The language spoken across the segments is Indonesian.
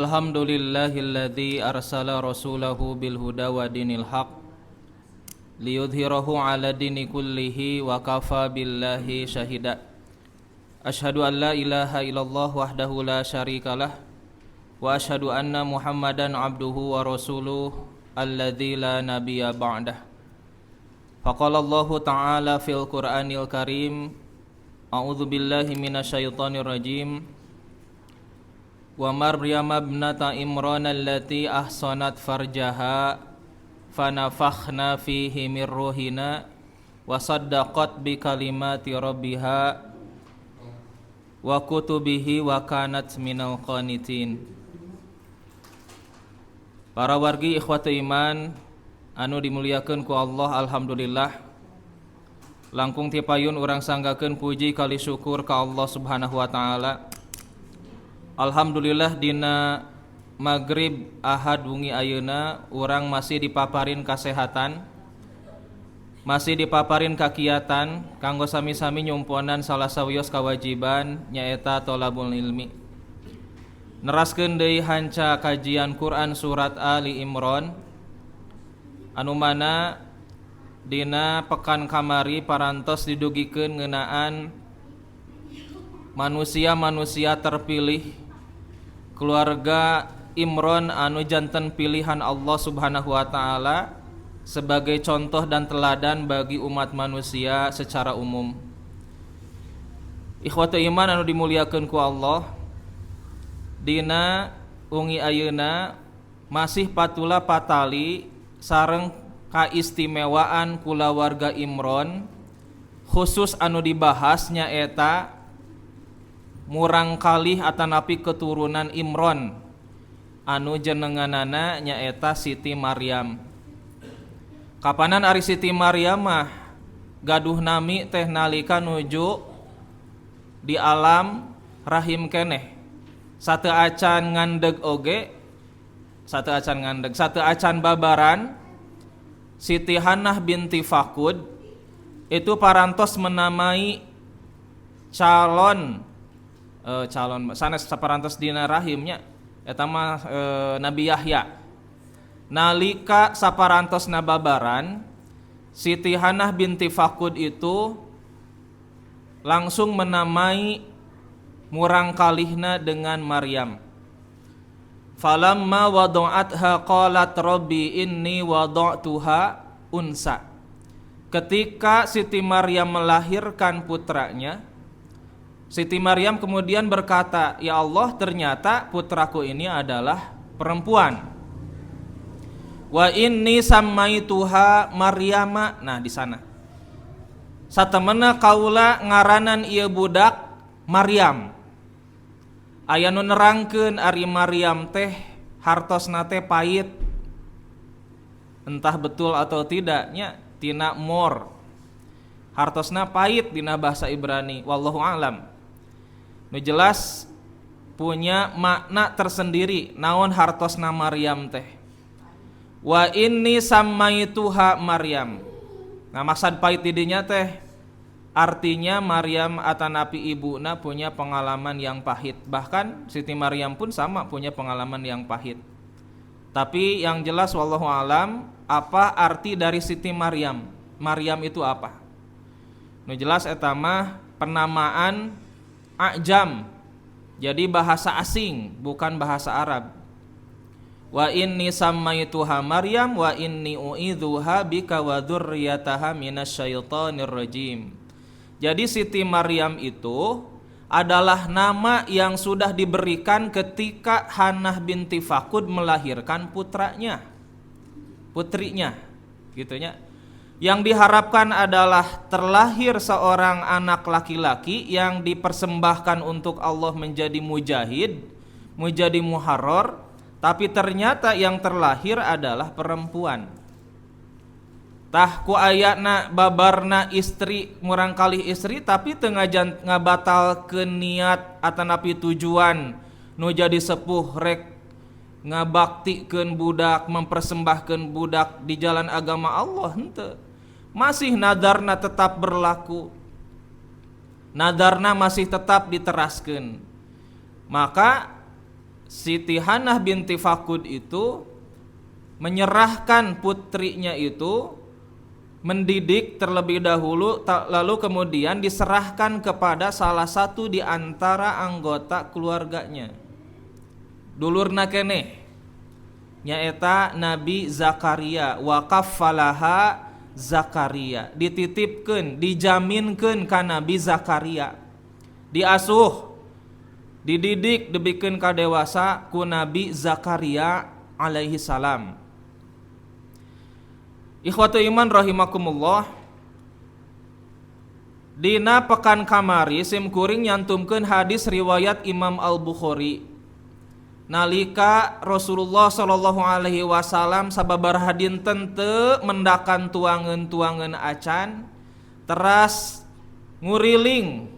Alhamdulillahilladzi arsala rasulahu bil huda wa dinil haq liyudhhirahu ala dini kullihi wa kafa billahi syahida. Asyhadu an la ilaha illallah wahdahu la syarikalah wa asyhadu anna Muhammadan abduhu wa rasuluh alladzi la nabiyya ba'dah. Faqala Allahu ta'ala fil Qur'anil Karim, a'udzu billahi minasyaitonir rajim. Wa Maryam ibnata Imran allati ahsanat farjaha fanafakhna fihi min ruhina wa saddaqat bi kalimati rabbiha wa kutubihi wa kanat minal qanitin. Para wargi ikhwati iman anu dimuliakeun ku Allah, alhamdulillah langkung ti payun urang sanggakeun puji kali syukur ka Allah Subhanahu wa taala. Alhamdulillah dina maghrib ahad wengi ayeuna urang masih dipaparin kasehatan, masih dipaparin kakiatan kanggo sami-sami nyumponan salah sawios kawajiban nyaeta thalabul ilmi. Neraskeun deui hanca kajian Quran surat Ali Imran anu mana dina pekan kamari parantos didugikeun ngeunaan manusia-manusia terpilih keluarga Imron anu janten pilihan Allah Subhanahu wa taala sebagai contoh dan teladan bagi umat manusia secara umum. Ikhwatu iman anu dimuliakeun ku Allah, dina ungi ayeuna masih patula patali sareng kaistimewaan kulawarga Imron, khusus anu dibahas nyaeta murang kalih atanapi keturunan Imron anu jenenganana nyaeta Siti Maryam. Kapanan ari Siti Maryam mah gaduh nami teh nalika nuju di alam rahim keneh. Sateu acan ngandeg oge, sateu acan babaran Siti Hannah binti Fakud itu parantos menamai calon sanes saparantos dina rahimnya eta mah Nabi Yahya. Nalika saparantos nababaran Siti Hannah binti Fakud itu langsung menamai murang kalihna dengan Maryam. Falamma wada'atha qalat rabbi inni wada'tuha unsa. Ketika Siti Maryam melahirkan putranya, Siti Maryam kemudian berkata, "Ya Allah, ternyata putraku ini adalah perempuan. Wa inni sammaituha Maryama." Nah, di sana. Satemena kaula ngaranan ieu budak Maryam. Aya nu nerangkeun ari Maryam teh hartosna teh pait. Entah betul atau tidaknya tina mor. Hartosna pait dina bahasa Ibrani, wallahu a'lam. Nu jelas punya makna tersendiri naon hartosna Maryam teh. Wa inni sammaituha Maryam. Nah, maksud pait didinya teh artinya Maryam atanapi ibuna punya pengalaman yang pahit. Bahkan Siti Maryam pun sama punya pengalaman yang pahit. Tapi yang jelas wallahu alam, apa arti dari Siti Maryam? Maryam itu apa? Nu jelas eta mah penamaan ajam. Jadi bahasa asing, bukan bahasa Arab. Wa inni sammaituha Maryam wa inni u'idzuha bika wa dzurriyyataha minasyaitonir rajim. Jadi Siti Maryam itu adalah nama yang sudah diberikan ketika Hannah binti Fakud melahirkan putrinya, gitunya. Yang diharapkan adalah terlahir seorang anak laki-laki yang dipersembahkan untuk Allah menjadi mujahid, menjadi muharrar, tapi ternyata yang terlahir adalah perempuan. Tah ku ayana babarna istri murang kalih istri tapi teu ngabatalkeun niat atanapi tujuan nu jadi sepuh rek ngabaktikeun budak, mempersembahkeun budak di jalan agama Allah henteu. Masih nadarna tetap berlaku. Nadarna masih tetap diteraskeun. Maka Siti Hanah binti Fakud itu menyerahkan putrinya itu, mendidik terlebih dahulu, lalu kemudian diserahkan kepada salah satu di antara anggota keluarganya. Dulurna keneh nyaeta Nabi Zakaria, wa kaffalaha Zakaria, dititipkeun, dijaminkeun ka Nabi Zakaria, diasuh, dididik, dibikeun ka dewasa ku Nabi Zakaria alaihi salam. Ikhwatu iman rahimakumullah, dina pekan kamari sim kuring nyantumkeun hadis riwayat Imam Al-Bukhari. Nalika Rasulullah sallallahu alaihi wasallam sababaraha dinten teu mendakan tuangeun-tuangeun acan, teras nguriling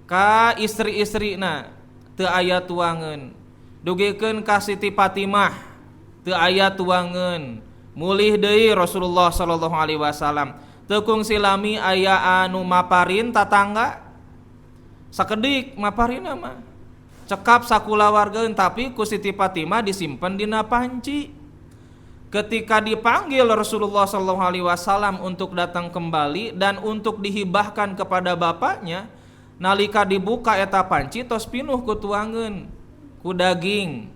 ka istri-istrina teu aya tuangeun, dugikeun ka Siti Fatimah teu aya tuangeun, mulih deui Rasulullah sallallahu alaihi wasallam, teu kungsi lami aya anu maparin tatangga, sakedik maparina mah cekap sakulawargeun, tapi ku Siti Fatimah disimpen dina panci. Ketika dipanggil Rasulullah sallallahu alaihi wasallam untuk datang kembali dan untuk dihibahkan kepada bapaknya, nalika dibuka eta panci tos pinuh ku tuangeun, ku daging,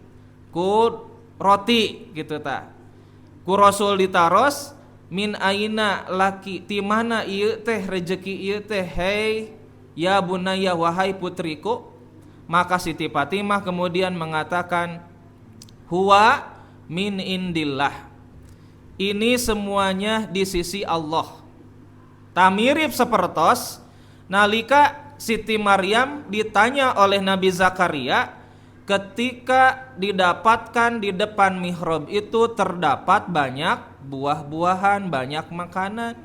ku roti gitu ta. Ku Rasul ditaros, min aina laki, ti mana ieu teh rezeki ieu teh, hei ya bunaya, wahai putriku. Maka Siti Fatimah kemudian mengatakan, huwa min indillah, ini semuanya di sisi Allah. Tamirip sepertos nalika Siti Maryam ditanya oleh Nabi Zakaria ketika didapatkan di depan mihrab itu terdapat banyak buah-buahan, banyak makanan.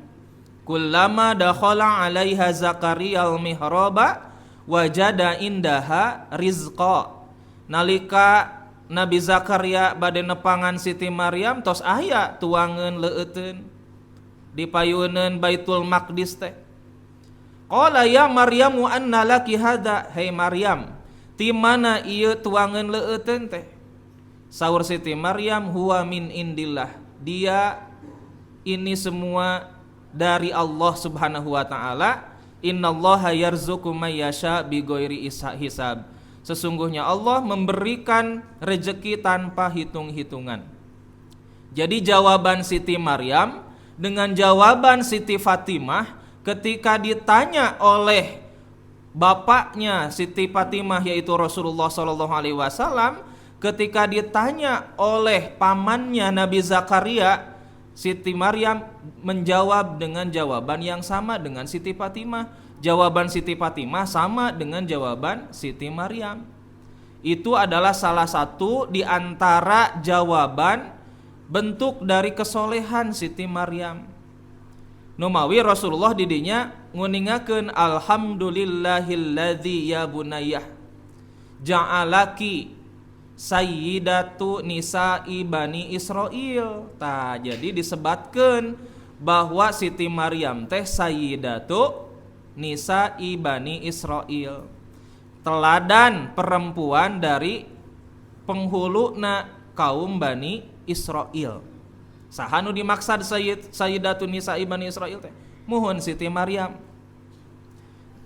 Kullama dakhala 'alaiha Zakaria al-mihraba wajada indaha rizqa. Nalika Nabi Zakaria bade nepangan Siti Maryam tos aya tuangeun leueuteun dipayeuneun Baitul Maqdis teh. Qala ya Maryamu anna laki hada, hei Maryam, ti mana ieu tuangeun leueuteun teh? Saur Siti Maryam, huwa min indillah, dia ini semua dari Allah Subhanahu wa taala. Innallaha yarzuqu may yasha bighairi hisab. Sesungguhnya Allah memberikan rezeki tanpa hitung-hitungan. Jadi jawaban Siti Maryam dengan jawaban Siti Fatimah ketika ditanya oleh bapaknya Siti Fatimah yaitu Rasulullah sallallahu alaihi wasallam, ketika ditanya oleh pamannya Nabi Zakaria, Siti Maryam menjawab dengan jawaban yang sama dengan Siti Fatimah. Jawaban Siti Fatimah sama dengan jawaban Siti Maryam. Itu adalah salah satu di antara jawaban bentuk dari kesolehan Siti Maryam. Numawi Rasulullah didinya nguningakeun, alhamdulillahilladzi ya bunayyah ja'alaki sayyidatu nisa'i bani Israil. Tah jadi disebatkeun bahwa Siti Maryam teh sayyidatu nisa'i bani Israil, teladan perempuan dari penghuluna kaum Bani Israil. Saha nu dimaksud sayyidatu nisa'i bani Israil teh? Muhun Siti Maryam.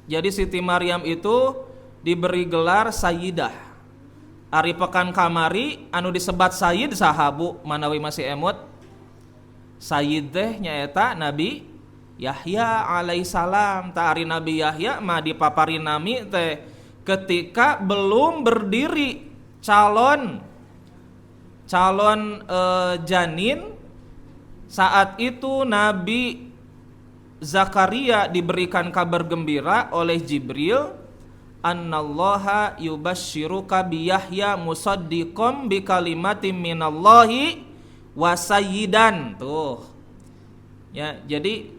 Jadi Siti Maryam itu diberi gelar sayyidah. Ari pekan kamari anu disebat sayyid sahabu manawi masih emut. Sayyid teh nyaeta Nabi Yahya alaihissalam. Ta ari Nabi Yahya mah dipapari nami teh ketika belum berdiri calon janin. Saat itu Nabi Zakaria diberikan kabar gembira oleh Jibril, annallaha yubasyshiruka bi Yahya musaddiqom bi kalimatin minallahi wa sayyidan. Tuh. Ya, jadi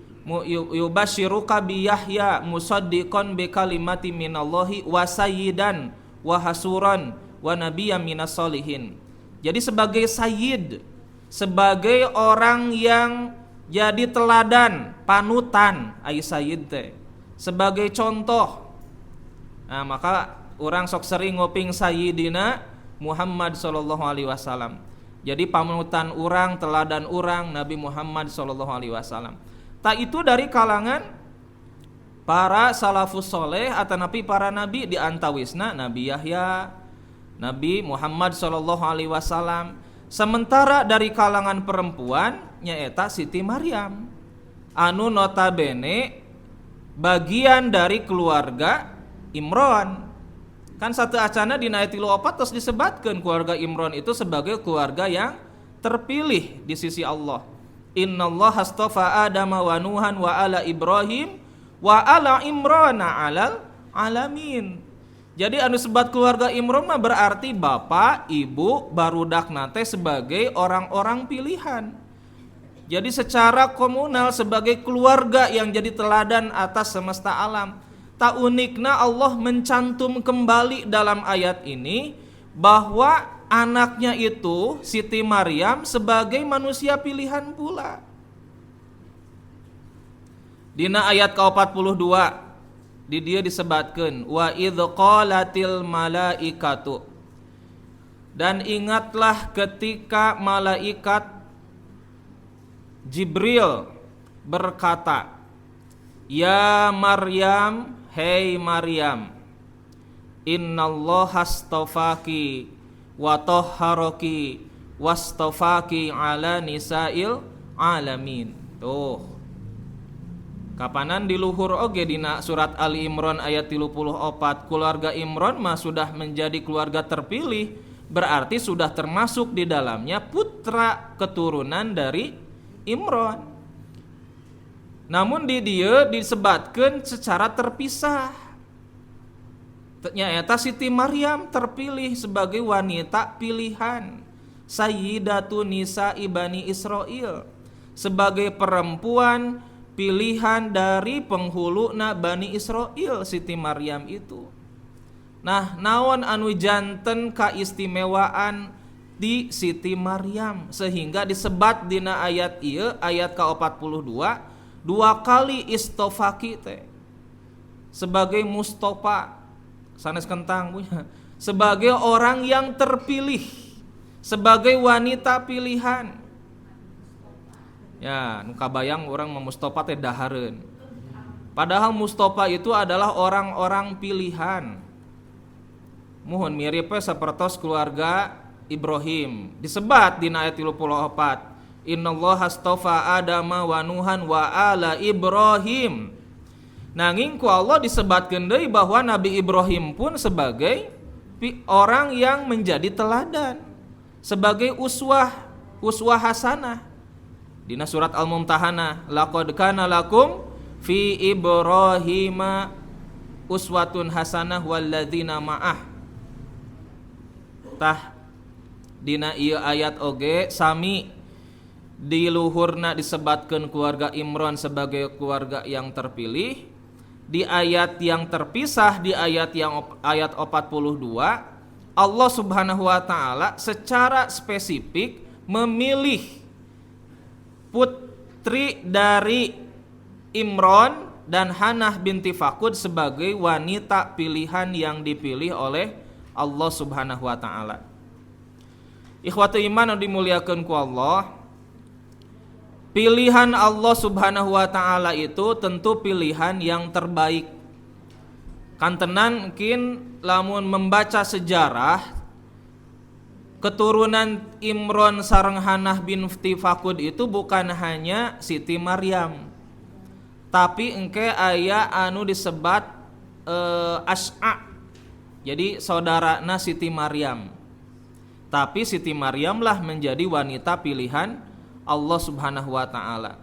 yubasyshiruka bi Yahya musaddiqon bi kalimatin minallahi wa sayyidan wa hasuran wa nabiyyan minas solihin. Jadi sebagai sayyid, sebagai orang yang jadi teladan, panutan, ai sayyid teh, sebagai contoh. Nah, maka orang sok sering ngoping sayyidina Muhammad sallallahu alaihi wasallam. Jadi panutan urang, teladan urang Nabi Muhammad sallallahu alaihi wasallam. Tak itu dari kalangan para salafus soleh atau nabi para nabi di antawisna Nabi Yahya, Nabi Muhammad sallallahu alaihi wasallam. Sementara dari kalangan perempuan nyaeta Siti Maryam anu notabene bagian dari keluarga Imron. Kan satu acana dina ayat 34 terus disebatkan keluarga Imron itu sebagai keluarga yang terpilih di sisi Allah. Innallaha astafa Adama wa Nuhan wa ala Ibrahim wa ala Imrana alal alamin. Jadi anu sebat keluarga Imron mah berarti bapak, ibu, barudak nate sebagai orang-orang pilihan. Jadi secara komunal sebagai keluarga yang jadi teladan atas semesta alam. Tak uniknya Allah mencantum kembali dalam ayat ini bahwa anaknya itu Siti Maryam sebagai manusia pilihan pula. Dina ayat ke-42 di dia disebatkan wa idz qalatil malaikatu, dan ingatlah ketika malaikat Jibril berkata, ya Maryam, hei Maryam, innallaha astafaki wa tahharaki wastafaki ala nisa'il alamin. Tuh. Kapanan di luhur oge dina surat Ali Imran ayat 34, keluarga Imran mah sudah menjadi keluarga terpilih, berarti sudah termasuk di dalamnya putra keturunan dari Imran. Namun di dia disebatkan secara terpisah. Ternyata Siti Maryam terpilih sebagai wanita pilihan, Sayyidatu Nisa Bani Israil, sebagai perempuan pilihan dari penghuluna Bani Israil Siti Maryam itu. Nah, naon anu janten kaistimewaan di Siti Maryam sehingga disebat dina ayat ieu ayat ke-42 dua kali istofaki teh sebagai Mustafa sanes kentang punya sebagai orang yang terpilih, sebagai wanita pilihan. Ya, nu kabayang orang Mustafa teh dahareun. Padahal Mustafa itu adalah orang-orang pilihan. Muhun miripnya sapertos keluarga Ibrahim. Disebat di ayat 34. Innallaha astafa Adama wa Nuhan wa ala Ibrahim. Nanging ku Allah disebatkeun deui bahwa Nabi Ibrahim pun sebagai orang yang menjadi teladan, sebagai uswah hasanah. Dina surat Al-Mumtahanah, laqad kana lakum fi Ibrahima uswatun hasanah walladzina ma'ah. Tah dina ieu ayat oge sami di luhurna disebatkeun keluarga Imran sebagai keluarga yang terpilih. Di ayat yang terpisah di ayat 42 Allah Subhanahu wa taala secara spesifik memilih putri dari Imran dan Hanah binti Fakud sebagai wanita pilihan yang dipilih oleh Allah Subhanahu wa taala. Ikhwatu iman yang dimuliakan ku Allah, pilihan Allah Subhanahu wa taala itu tentu pilihan yang terbaik. Kantenan mungkin lamun membaca sejarah keturunan Imron sareng Hanah binti Fakud itu bukan hanya Siti Maryam, tapi engke aya anu disebat As'a. Jadi saudarana Siti Maryam. Tapi Siti Maryam lah menjadi wanita pilihan Allah Subhanahu wa taala.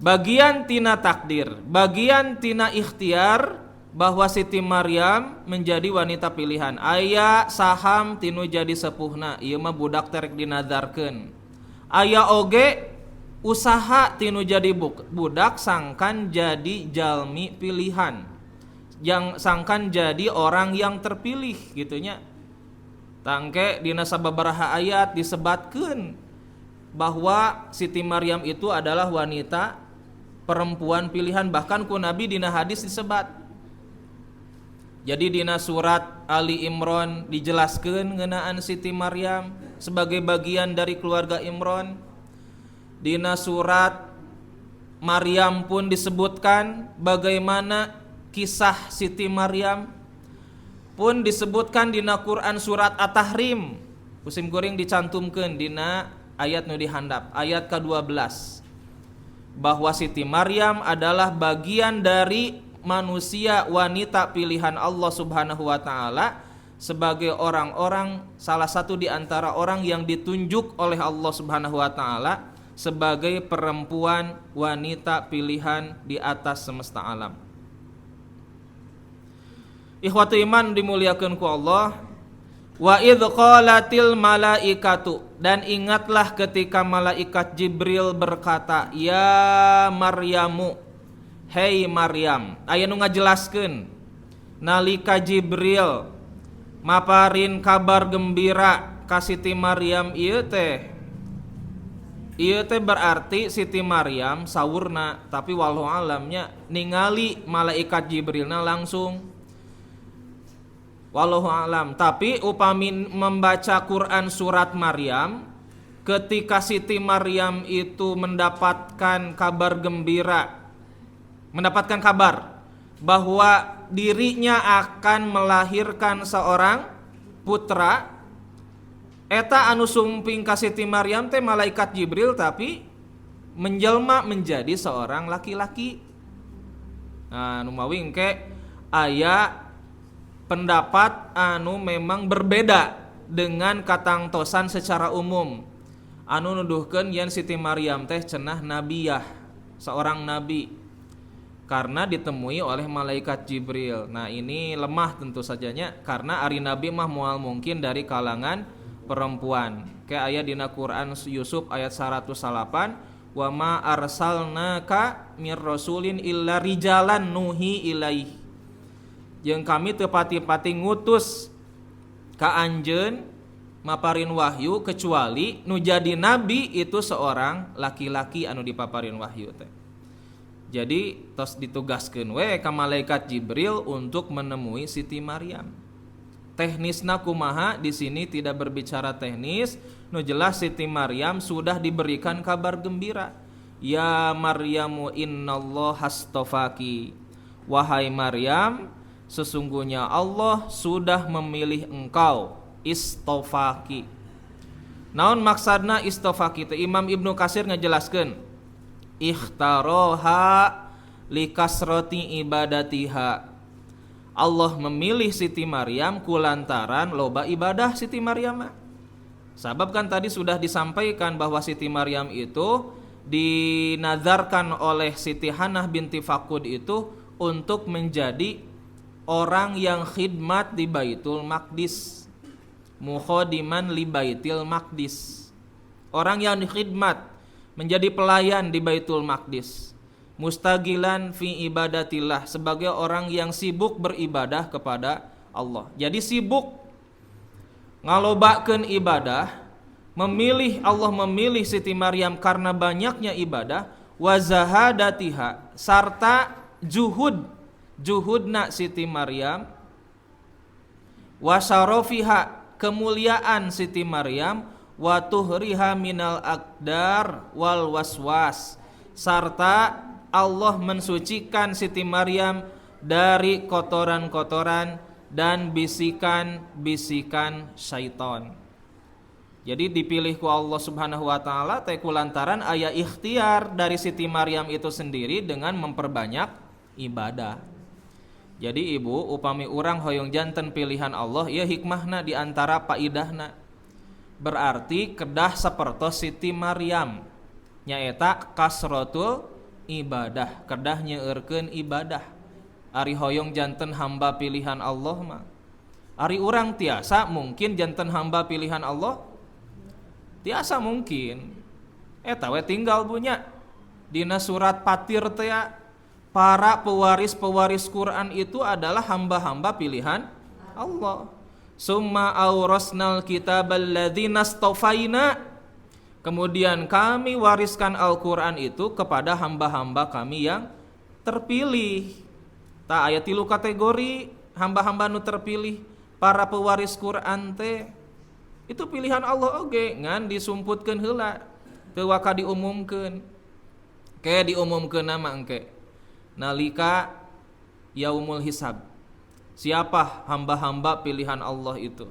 Bagian tina takdir, bagian tina ikhtiar bahwa Siti Maryam menjadi wanita pilihan. Aya saham tinu jadi sepuhna, ieu mah budak terek dinadarkeun. Aya oge usaha tinu jadi budak sangkan jadi jalmi pilihan. Yang sangkan jadi orang yang terpilih gitunya. Tangke dina sababaraha ayat disebatkeun bahwa Siti Maryam itu adalah wanita perempuan pilihan, bahkan ku Nabi dina hadis disebat Jadi dina surat Ali Imran dijelaskeun ngeunaan Siti Maryam sebagai bagian dari keluarga Imran. Dina surat Maryam pun disebutkan bagaimana kisah Siti Maryam, pun disebutkan dina Quran surat At-Tahrim. Kusim goreng dicantumkeun dina ayat nu dihandap, ayat ke-12. Bahwa Siti Maryam adalah bagian dari manusia wanita pilihan Allah Subhanahu wa taala sebagai orang-orang, salah satu di antara orang yang ditunjuk oleh Allah Subhanahu wa taala sebagai perempuan wanita pilihan di atas semesta alam. Ikhwatu iman dimuliakan ku Allah. Wa idh qalatil malaikatu, dan ingatlah ketika malaikat Jibril berkata, ya Maryamu, hei Maryam. Aya nu ngajelaskeun nalika Jibril maparin kabar gembira ka Siti Maryam ieu teh berarti Siti Maryam saurna, tapi wallahu alamnya ningali malaikat Jibrilna langsung, wallahu alam. Tapi upami membaca Quran surat Maryam, ketika Siti Maryam itu mendapatkan kabar gembira, mendapatkan kabar bahwa dirinya akan melahirkan seorang putra, eta anu sumping ka Siti Maryam teh malaikat Jibril, tapi menjelma menjadi seorang laki-laki. Nah, nu mawing ke aya pendapat anu memang berbeda dengan katangtosan secara umum, anu nuduhkeun yen Siti Maryam teh cenah nabiyah, seorang nabi, karena ditemui oleh malaikat Jibril. Nah, ini lemah tentu sajanya, karena ari nabi mah moal mungkin dari kalangan perempuan. Kayak ayat dina Quran Yusuf ayat 108, wa ma arsalnaka mir rasulin illa rijalan nuhi ilaih. Jeung kami teu pati-pati ngutus ka anjeun maparin wahyu kecuali nu jadi nabi itu seorang laki-laki anu dipaparin wahyu teh. Jadi tos ditugaskeun we ka malaikat Jibril untuk menemui Siti Maryam. Teknisna kumaha di sini tidak berbicara teknis, nu jelas Siti Maryam sudah diberikan kabar gembira. Ya Maryamu innallaha astafaki. Wahai Maryam, sesungguhnya Allah sudah memilih engkau. Istofaki. Naon maksudna istofaki? Imam Ibnu Katsir ngejelaskeun, ikhtaroha likasroti ibadatiha. Allah memilih Siti Maryam kulantaran loba ibadah Siti Maryam. Sabab kan tadi sudah disampaikan bahwa Siti Maryam itu dinazarkan oleh Siti Hanah binti Fakud itu untuk menjadi orang yang khidmat di Baitul Maqdis, mukhadiman li Baitil Maqdis, orang yang khidmat menjadi pelayan di Baitul Maqdis, mustagilan fi ibadatillah, sebagai orang yang sibuk beribadah kepada Allah. Jadi sibuk ngalobakeun ibadah, memilih Allah memilih Siti Maryam karena banyaknya ibadah, wa zahadatiha, serta juhudna Siti Maryam, wa syarafiha, kemuliaan Siti Maryam, wa tuhriha minal aqdar wal waswas, serta Allah mensucikan Siti Maryam dari kotoran-kotoran dan bisikan-bisikan syaitan. Jadi dipilih ku Allah Subhanahu wa taala teh kulantaran aya ikhtiar dari Siti Maryam itu sendiri dengan memperbanyak ibadah. Jadi ibu, upami urang hoyong janten pilihan Allah, ieu hikmahna di antara paidahna. Berarti kedah sapertos Siti Maryam nyaeta kasratul ibadah, kedah nyeueurkeun ibadah. Ari hoyong janten hamba pilihan Allah mah. Ari urang tiasa mungkin janten hamba pilihan Allah? Tiasa mungkin. Eta we tinggal punya dina surat Fatir teh para pewaris-pewaris Quran itu adalah hamba-hamba pilihan Allah. Summa aurasnal kitabal ladzina astafaina. Kemudian kami wariskan Al-Quran itu kepada hamba-hamba kami yang terpilih. Tak aya 3 kategori hamba-hamba nu terpilih, para pewaris Quran teh itu pilihan Allah oge, ngan disumputkeun heula, teu waka diumumkeun. Kayak diumumkeun nama engke nalika yaumul hisab. Siapa hamba-hamba pilihan Allah itu?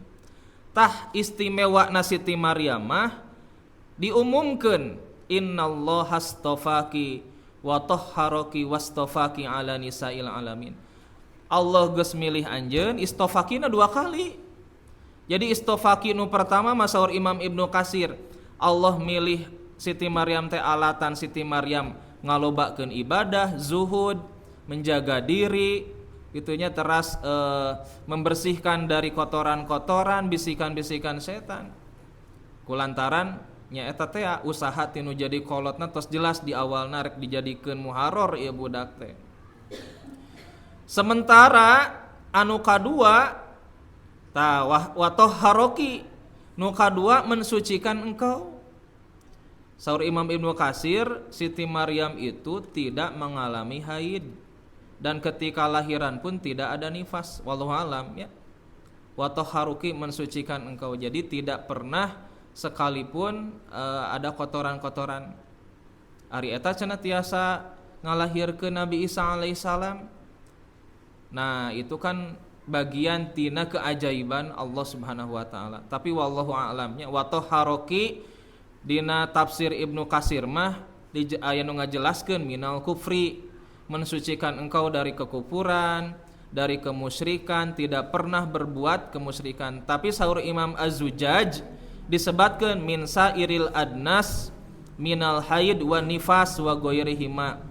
Tah istimewa na Siti Maryam mah diumumkeun, innallaha astafaki wa tahharaki wastafaki ala nisa'il alamin. Allah geus milih anjeun, istofakina 2 kali. Jadi istofaki nu pertama masaur Imam Ibnu Katsir, Allah milih Siti Maryam teh alatan Siti Maryam ngalobakeun ibadah, zuhud, menjaga diri, gitunya teras membersihkan dari kotoran-kotoran, bisikan-bisikan setan. Kulantaran nya eta teh usaha tinu jadi kolotna tos jelas di awalna rek dijadikeun muharor ieu budak teh. Sementara anu kadua ta wa tahharoki, nu kadua mensucikan engkau. Saur Imam Ibnu Katsir, Siti Maryam itu tidak mengalami haid dan ketika lahiran pun tidak ada nifas, wallahu alam ya. Wa tahharuki, mensucikan engkau, jadi tidak pernah sekalipun ada kotoran-kotoran. Ari eta cenah tiasa ngalahirkeun Nabi Isa alaihissalam. Nah, itu kan bagian tina keajaiban Allah Subhanahu wa taala. Tapi wallahu a'lam nya, wa tahharuki dina tafsir Ibnu Katsir mah aya nu ngajelaskeun minal kufri, mensucikan engkau dari kekufuran, dari kemusyrikan, tidak pernah berbuat kemusyrikan. Tapi saur Imam Az-Zujaj disebutkeun min sairil adnas minal haid wa nifas wa ghairihima.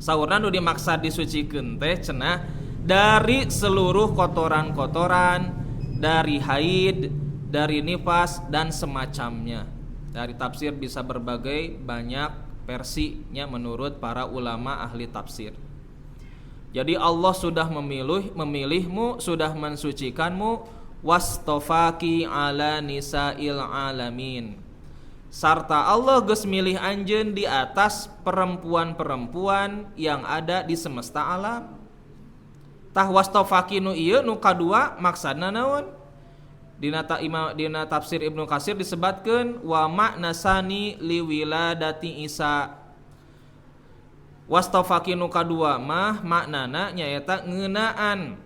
Saurna nu dimaksud disucikeun teh cenah dari seluruh kotoran-kotoran, dari haid, dari nifas dan semacamnya. Dari tafsir bisa berbagai banyak versinya menurut para ulama ahli tafsir. Jadi Allah sudah memilihmu, sudah mensucikanmu, wastofaki ala nisa'il alamin. Sarta Allah geus milih anjeun di atas perempuan-perempuan yang ada di semesta alam. Tah wastofaki nu ieu nu kadua maksudna naon? Dina tafsir Ibnu Katsir disebutkeun wa makna sani liwiladati Isa. Wastafaki nu kadua mah maknana nyaeta ngeunaan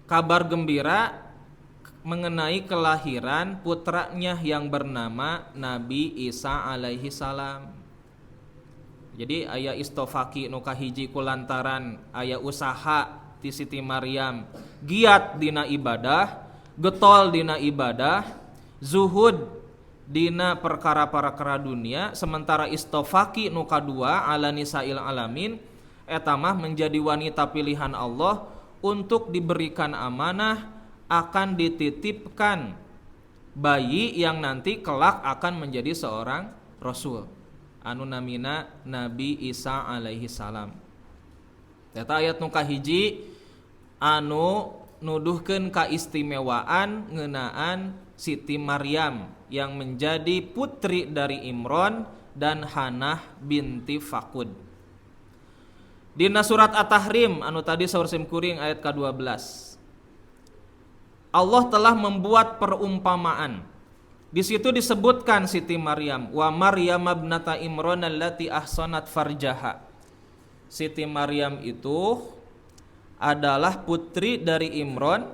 kabar gembira mengenai kelahiran putranya yang bernama Nabi Isa alaihi salam. Jadi aya istofaki nu kahiji kulantaran aya usaha ti Siti Maryam giat dina ibadah, getol dina ibadah, zuhud dina perkara-perkara dunia. Sementara istofaki nu kadua ala nisa'il alamin eta mah menjadi wanita pilihan Allah untuk diberikan amanah, akan dititipkan bayi yang nanti kelak akan menjadi seorang rasul, anu namina Nabi Isa alaihi salam. Eta ayat nu kahiji anu nuduhkeun kaistimewaan ngeunaan Siti Maryam yang menjadi putri dari Imron dan Hanah binti Fakud. Dina surat At-Tahrim anu tadi saur sim kuring ayat ke-12, Allah telah membuat perumpamaan. Di situ disebutkan Siti Maryam, wa Maryam ibnata Imran allati ahsanat farjaha. Siti Maryam itu adalah putri dari Imran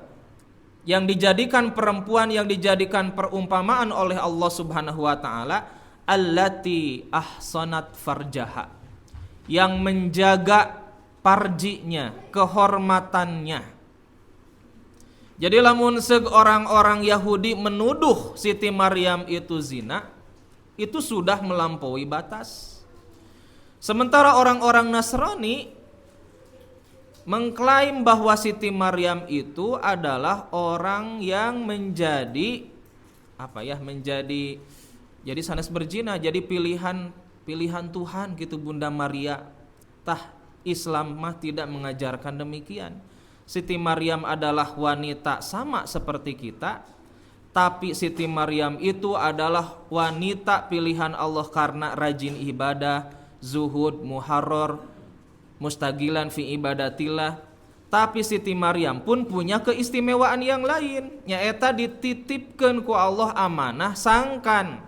yang dijadikan perempuan, yang dijadikan perumpamaan oleh Allah Subhanahu wa taala, allati ahsanat farjaha, yang menjaga parjinya, kehormatannya. Jadi lamun seug orang-orang Yahudi menuduh Siti Maryam itu zina, itu sudah melampaui batas. Sementara orang-orang Nasrani mengklaim bahwa Siti Maryam itu adalah orang yang menjadi jadi sanes berzina, jadi pilihan Tuhan gitu Bunda Maria. Tah Islam mah tidak mengajarkan demikian. Siti Maryam adalah wanita sama seperti kita, tapi Siti Maryam itu adalah wanita pilihan Allah karena rajin ibadah, zuhud, muharrar, mustagilan fi ibadatillah, Tapi Siti Maryam pun punya keistimewaan yang lain, nyaeta dititipkeun ku Allah amanah sangkan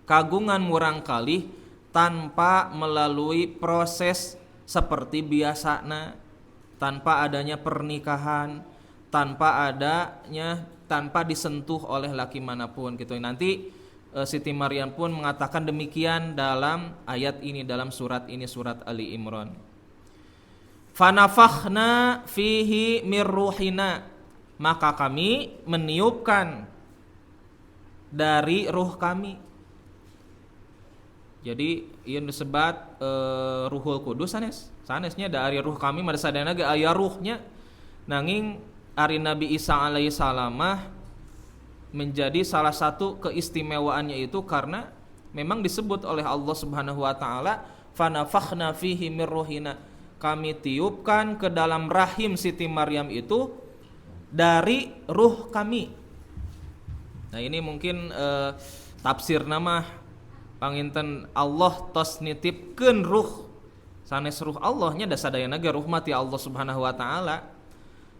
kagungan murang kalih tanpa melalui proses seperti biasana, tanpa adanya pernikahan, tanpa disentuh oleh laki manapun gitu. Nanti Siti Maryam pun mengatakan demikian dalam ayat ini, dalam surat ini, surat Ali Imran. Fanafakhna fihi mir ruhina, maka kami meniupkan dari ruh kami. Jadi ieu disebut Ruhul Kudus sanesnya dari ruh kami mada sadayana ge aya ruhnya. Nanging ari Nabi Isa alaihi salamah menjadi salah satu keistimewaannya itu karena memang disebut oleh Allah Subhanahu wa taala fanafakhna fihi mir ruhina, kami tiupkan ke dalam rahim Siti Maryam itu dari ruh kami. Nah ini mungkin tafsir nama panginten Allah tos nitipkeun ruh sanes ruh Allahnya da sadayana ge ruh mati Allah Subhanahu wa taala.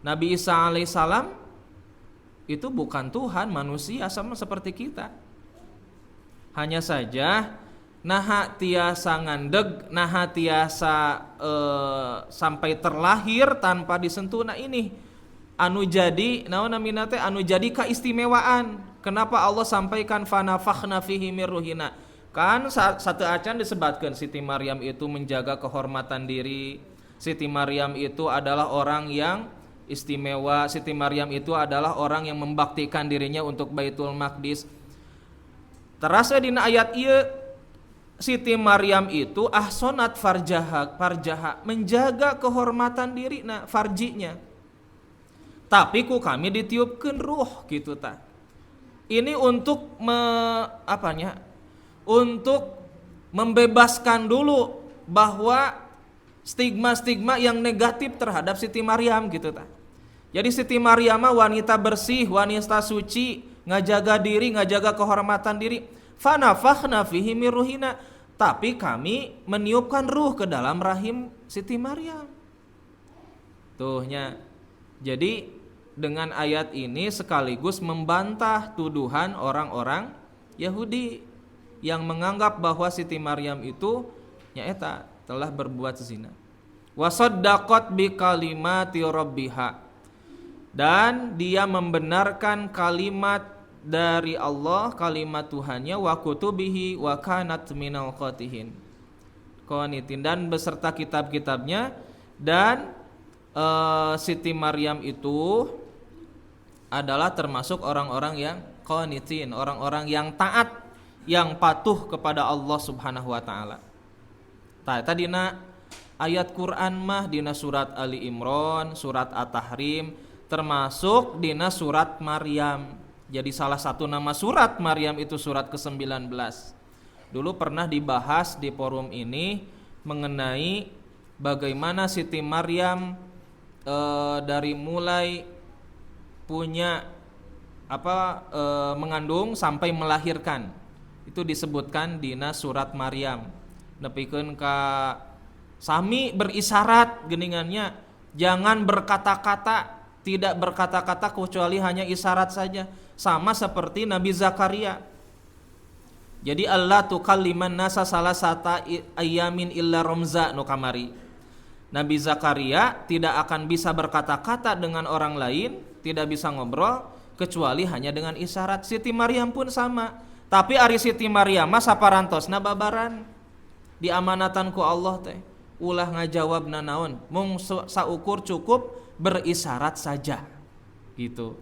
Nabi Isa alaihissalam itu bukan Tuhan, manusia sama seperti kita. Hanya saja naha tiasa ngandeg, naha tiasa sampai terlahir tanpa disentuh. Nah ini anu jadi naon namina teh anu jadi keistimewaan. Kenapa Allah sampaikan fanafakhna fihi mir ruhina? Kan satu acan disebutkan Siti Maryam itu menjaga kehormatan diri. Siti Maryam itu adalah orang yang istimewa. Siti Maryam itu adalah orang yang membaktikan dirinya untuk Baitul Maqdis. Terasa dina ayat ieu Siti Maryam itu ahsonat farjaha menjaga kehormatan diri farjinya. Tapi ku kami ditiupkeun ruh gitu ta. Ini untuk untuk membebaskan dulu bahwa stigma-stigma yang negatif terhadap Siti Maryam gitu ta. Jadi Siti Maryam wanita bersih, wanita suci, ngajaga diri, ngajaga kehormatan diri. Fanafakhna fihi mir ruhina, tapi kami meniupkan ruh ke dalam rahim Siti Maryam. Tuhnya. Jadi dengan ayat ini sekaligus membantah tuduhan orang-orang Yahudi yang menganggap bahwa Siti Maryam itu nyaeta telah berbuat zina. Wa saddaqat bi kalimati rabbiha, dan dia membenarkan kalimat dari Allah, kalimat Tuhannya, wa kutubihi wa kanat minal qanitin, dan beserta kitab-kitabnya. Dan Siti Maryam itu adalah termasuk orang-orang yang qanitin, orang-orang yang taat, yang patuh kepada Allah Subhanahu wa taala. Tadi dina ayat Quran mah dina surat Ali Imran, surat At-Tahrim, termasuk dina surat Maryam. Jadi salah satu nama surat Maryam itu surat ke-19. Dulu pernah dibahas di forum ini mengenai bagaimana Siti Maryam dari mulai punya mengandung sampai melahirkan. Itu disebutkan dina surat Maryam. Nepikeun ka sami berisyarat geningannya, jangan berkata-kata, tidak berkata-kata kecuali hanya isyarat saja, sama seperti Nabi Zakaria. Jadi Allah tukalliman nasa salasata ayamin illa romza no kamari. Nabi Zakaria tidak akan bisa berkata-kata dengan orang lain, tidak bisa ngobrol kecuali hanya dengan isyarat. Siti Maryam pun sama. Tapi ari Siti Maryam saparantosna babaran diamanatan ku Allah teh ulah ngajawabna naon mung saukur cukup berisyarat saja gitu.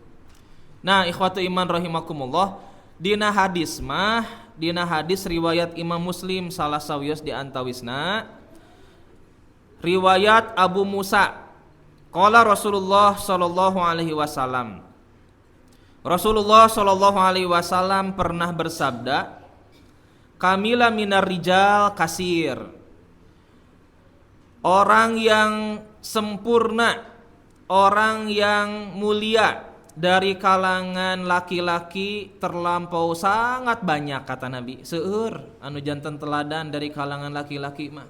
Nah ikhwatu iman rahimakumullah, dina hadis riwayat Imam Muslim salah sawios di antawisna riwayat Abu Musa qala Rasulullah sallallahu alaihi wasallam, Rasulullah sallallahu alaihi wasallam pernah bersabda, kamila minar rijal kasir, orang yang sempurna, orang yang mulia dari kalangan laki-laki terlampau sangat banyak, kata Nabi. Seueur anu janten teladan dari kalangan laki-laki mah.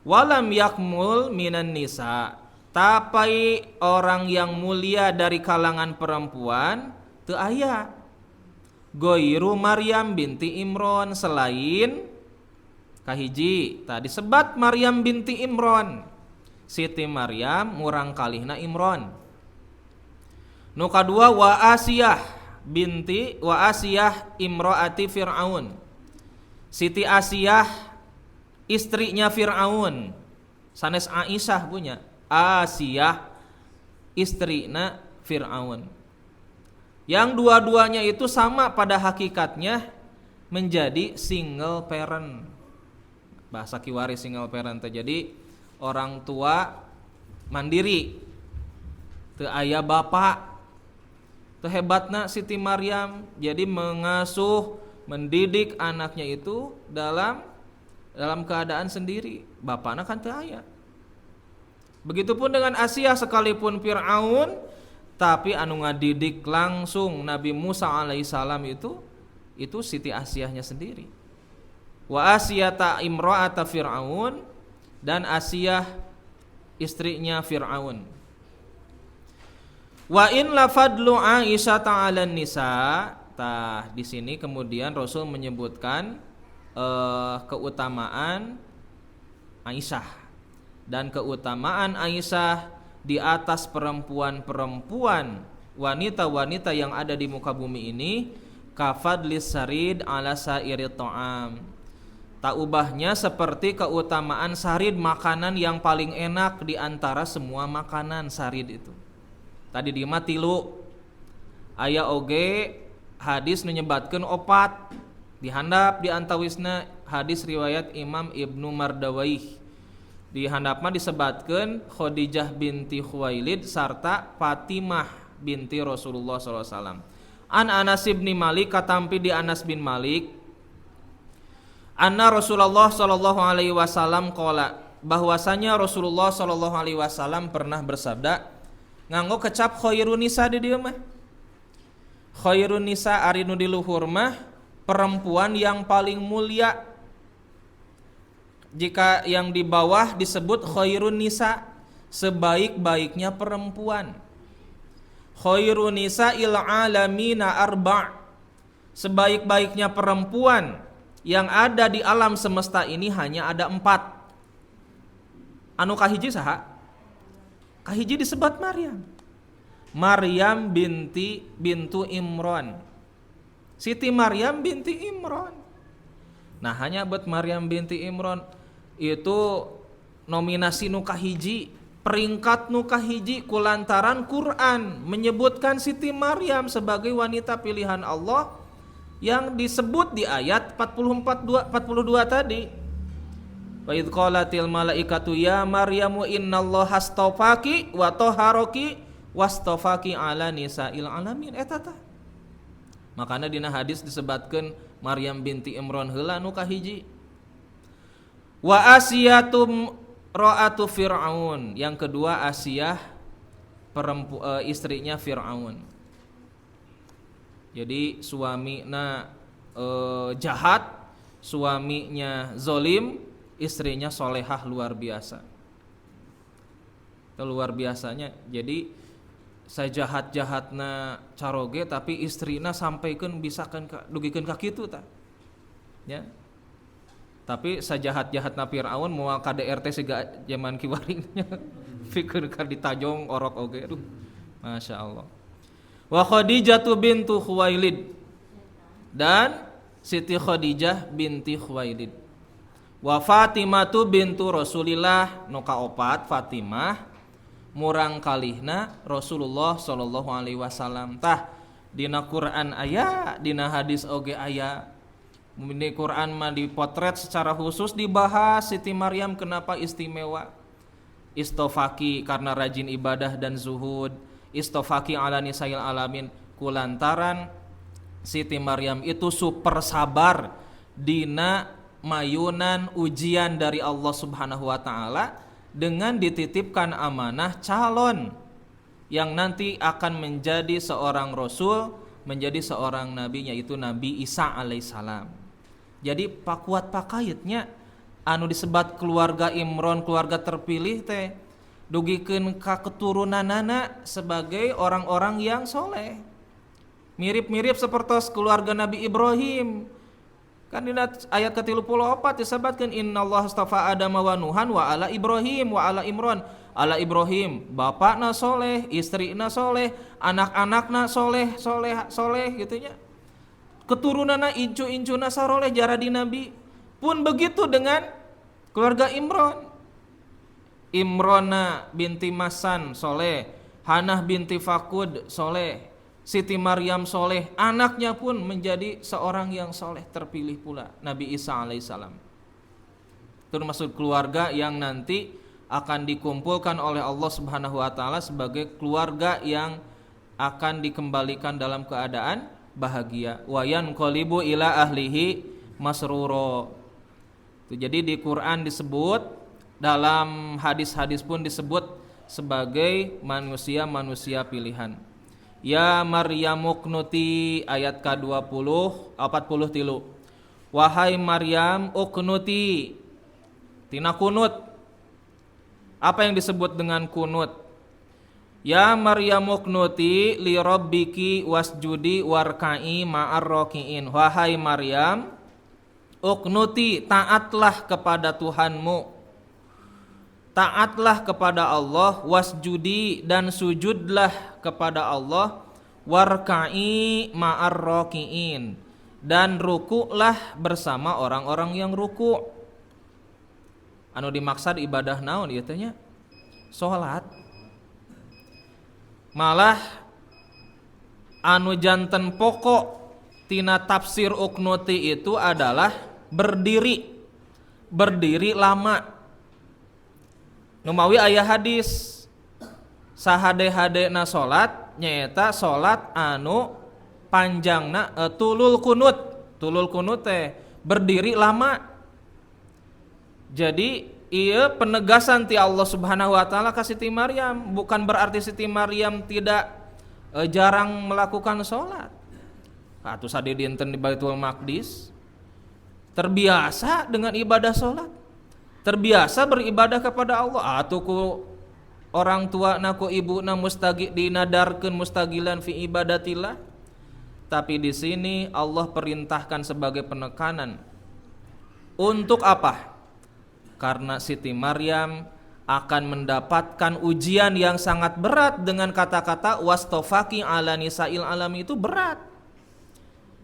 Walam yakmul minan nisa, Tapi orang yang mulia dari kalangan perempuan teu aya. Goiru Maryam binti Imron, selain kahiji tadi sebat Maryam binti Imron, Siti Maryam murang kalihna Imron. Nu kadua wa Asiyah imroati Fir'aun, Siti Asiyah istrinya Fir'aun, sanes Aisyah punya Asiyah istrina Fir'aun. Yang dua-duanya itu sama pada hakikatnya menjadi single parent. Bahasa kiwari single parent jadi orang tua mandiri, teu aya bapak. Teu hebatna Siti Maryam jadi mengasuh, mendidik anaknya itu dalam keadaan sendiri. Bapakna kan teu aya. Begitupun dengan Asiyah, sekalipun Fir'aun tapi anu ngadidik langsung Nabi Musa alaihissalam itu Siti Asiyahnya sendiri. Wa Asiyata imra'ata Fir'aun, dan Asiyah istrinya Fir'aun. Wa in la fadlu Aisyah ta'ala nisa. Tah di sini kemudian Rasul menyebutkan keutamaan Aisyah, dan keutamaan Aisyah di atas perempuan-perempuan, wanita-wanita yang ada di muka bumi ini, kafadlis sarid ala sairi ta'am. Tak ubahnya seperti keutamaan sarid, makanan yang paling enak di antara semua makanan. Sarid itu tadi di matilu aya oge hadis menyebatkan opat dihandap di antawisna hadis riwayat Imam Ibnu Mardawaih. Di handapna disebatkan Khadijah binti Khuwailid sarta Fatimah binti Rasulullah SAW. An Anas bin Malik, katampi di Anas bin Malik, anna Rasulullah SAW qala, bahwasanya Rasulullah SAW pernah bersabda, nganggo kecap khairun nisa di dieu mah. Khairun nisa ari nu di luhur mah perempuan yang paling mulia. Jika yang di bawah disebut khairun nisa, sebaik-baiknya perempuan. Khairun nisa il alamina arba', sebaik-baiknya perempuan yang ada di alam semesta ini hanya ada 4. Anu kahiji saha? Kahiji disebat Maryam. Maryam bintu Imron, Siti Maryam binti Imron. Nah hanya buat Maryam binti Imron itu nominasi nu kahiji, peringkat nu kahiji kulantaran Quran menyebutkan Siti Maryam sebagai wanita pilihan Allah yang disebut di ayat 42 tadi. Wa idz qalatil malaikatu ya Maryamu innallaha astafaki wa tahharaki wastafaki ala nisa'il alamin. Eta tah. Makana dina hadis disebutkan Maryam binti Imron heula nu kahiji. Wa Asiyatum ra'atu Fir'aun, yang kedua Asiyah istrinya Fir'aun. Jadi suaminya jahat, suaminya zolim, istrinya solehah luar biasa. Itu luar biasanya. Jadi sajahat-jahatna caroge tapi istrina sampaikan bisakan dugikeun ka kitu tah. Ya. Tapi sajahat-jahatna Firaun moal KDRT siga zaman kiwaringnya pikeun ka ditajong orok oge. Aduh. Masya Allah. Wa Khadijah bintu Khuwailid, dan Siti Khadijah binti Khuwailid. Wa Fatimah bintu Rasulillah, nu kaopat Fatimah murang kalihna Rasulullah sallallahu alaihi wasallam. Tah dina Quran aya, dina hadis oge aya. Di Quran mah dipotret secara khusus, dibahas Siti Maryam kenapa istimewa. Istofaki karena rajin ibadah dan zuhud. Istofaki ala nisail alamin, kulantaran Siti Maryam itu super sabar dina mayunan ujian dari Allah Subhanahu wa taala dengan dititipkan amanah calon yang nanti akan menjadi seorang rasul, menjadi seorang nabi, yaitu Nabi Isa alaihissalam. Jadi pakuat pakayitnya anu disebat keluarga Imron, keluarga terpilih teh dugikeun ka keturunanana sebagai orang-orang yang soleh. Mirip-mirip seperti keluarga Nabi Ibrahim. Kan di ayat ke-34 disebutkan innallaha astafa Adam wa Nuhan wa ala Ibrahim wa ala Imran. Ala Ibrahim bapakna soleh, istrina soleh, anak-anakna soleh gitu nya. Keturunanna incu-incuna saroleh jaradi Nabi. Pun begitu dengan keluarga Imran. Imrona binti Masan soleh, Hanah binti Fakud soleh, Siti Maryam soleh, anaknya pun menjadi seorang yang soleh terpilih pula, Nabi Isa alaihissalam. Itu termasuk keluarga yang nanti akan dikumpulkan oleh Allah Subhanahu wa taala sebagai keluarga yang akan dikembalikan dalam keadaan bahagia. Wa yanqalibu ila ahlihi masruro. Jadi di Quran disebut, dalam hadis-hadis pun disebut sebagai manusia-manusia pilihan. Ya Maryam uknuti ayat ke-20 43. Wahai Maryam uknuti, tina kunut. Apa yang disebut dengan kunut? Ya Maryam uknuti li rabbiki wasjudi warka'i ma'ar raki'in. Wahai Maryam, uknuti, taatlah kepada Tuhanmu. Taatlah kepada Allah, wasjudi, dan sujudlah kepada Allah, warka'i ma'ar raki'in, dan rukuklah bersama orang-orang yang ruku'. Anu dimaksud ibadah naon ieu teh nya? Salat. Malah anu janten pokok tina tafsir uknuti itu adalah berdiri lama. Numawi aya hadis sahade-hadena salat nyaeta salat anu panjangna tulul kunut teh berdiri lama. Jadi ieu penegasan ti Allah Subhanahu wa taala ka Siti Maryam, bukan berarti Siti Maryam tidak jarang melakukan salat. Atuh sade dinten di Baitul Maqdis terbiasa dengan ibadah salat. Terbiasa beribadah kepada Allah. Atuh ku orang tua na ku ibuna mustagi dinadarkeun mustagilan fi ibadatillah. Tapi di sini Allah perintahkan sebagai penekanan. Untuk apa? Karena Siti Maryam akan mendapatkan ujian yang sangat berat dengan kata-kata wastofaki ala nisa'il alami, itu berat.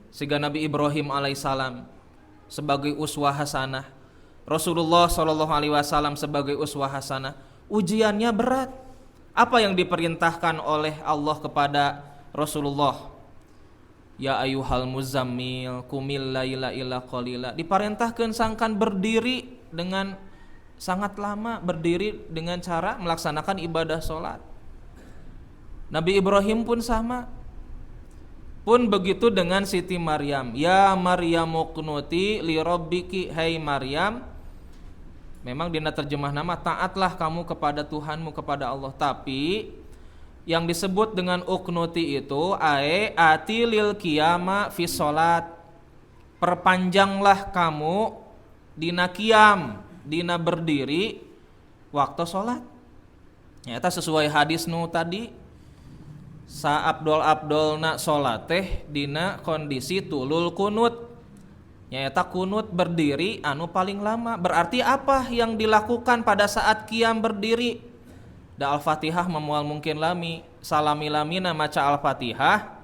Sehingga Nabi Ibrahim alaihissalam sebagai uswah hasanah, Rasulullah SAW sebagai uswah hasanah, ujiannya berat. Apa yang diperintahkan oleh Allah kepada Rasulullah? Ya ayyuhal muzammil qumil laila illa qalila. Diperintahkan sangkan berdiri dengan sangat lama, berdiri dengan cara melaksanakan ibadah sholat. Nabi Ibrahim pun sama. Pun begitu dengan Siti Maryam. Ya Maryam uqnuti li rabbiki, hai Maryam. Memang dina terjemah nama taatlah kamu kepada Tuhanmu, kepada Allah. Tapi yang disebut dengan uqnuti itu ati lil qiyama fi sholat. Perpanjanglah kamu dina qiyam, dina berdiri waktu sholat. Nyata sesuai hadis nu tadi, sa abdol-abdolna sholat teh dina kondisi tulul kunut. Nyata kunut berdiri anu paling lama. Berarti apa yang dilakukan pada saat qiyam berdiri? Da Al-Fatihah memual mungkin lami, salami lamina maca Al-Fatihah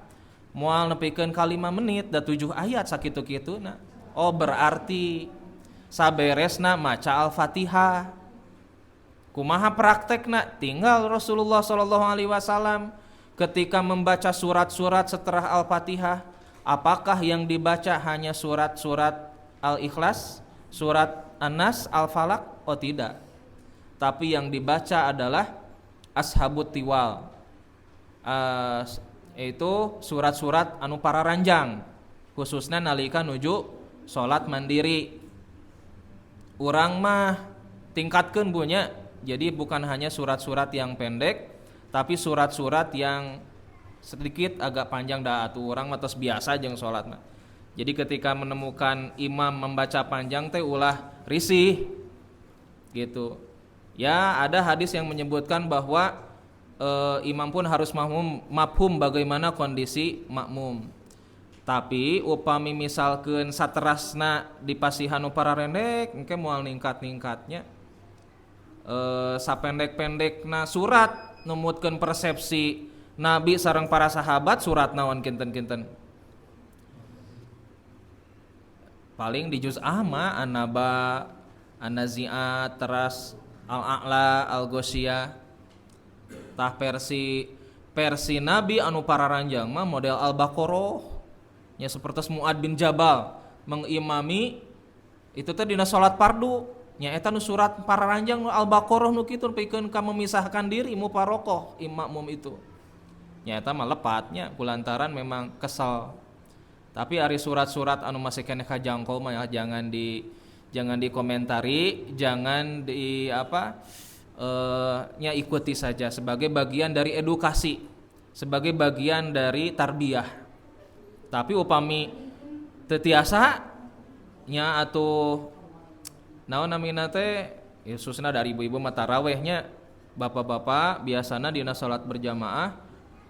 mual nepikeun ka 5 menit da 7 ayat sakitu-kituna. Oh berarti saberesna maca Al-Fatihah. Kumaha praktekna? Tinggal Rasulullah SAW ketika membaca surat-surat setelah Al-Fatihah, apakah yang dibaca hanya surat-surat Al-Ikhlas, surat An-Nas, Al-Falaq? Oh tidak. Tapi yang dibaca adalah Ashabut Tiwal, yaitu surat-surat anu pararanjang, khususnya nalika nuju salat mandiri. Urang mah tingkatkeun punya. Jadi bukan hanya surat-surat yang pendek, tapi surat-surat yang sedikit agak panjang da atuh urang mah tos biasa jeung salat mah. Jadi ketika menemukan imam membaca panjang teh ulah risih gitu. Ya, ada hadis yang menyebutkan bahwa imam pun harus mafhum bagaimana kondisi makmum. Tapi upami misalkan saterasna dipasihan para rendek engke moal ningkat-ningkatnya sapendek-pendekna surat numutkeun persepsi Nabi sareng para sahabat surat naon kinten-kinten. Paling di juz Ahma An-Naba, An-Nazi'at, teras Al-A'la, Al-Ghoshiyah. Tah versi Nabi anu pararanjang mah model Al-Baqarah. Nya seperti Mu'ad bin Jabal mengimami itu teh dina salat fardu. Nya eta nu surat pararanjang Al-Baqarah nu kitu pikeun ka memisahkan diri mufaroqah imam itu. Nya eta mah lepatnya kulantaran memang kesal. Tapi ari surat-surat anu masih keneh kajangkau mah jangan dikomentari, jangan nya ikuti saja sebagai bagian dari edukasi, sebagai bagian dari tarbiyah. Tapi upami teu tiasa nya atuh naon namina teh khususna dari ibu-ibu mah tarawehnya bapak-bapak biasana dina salat berjamaah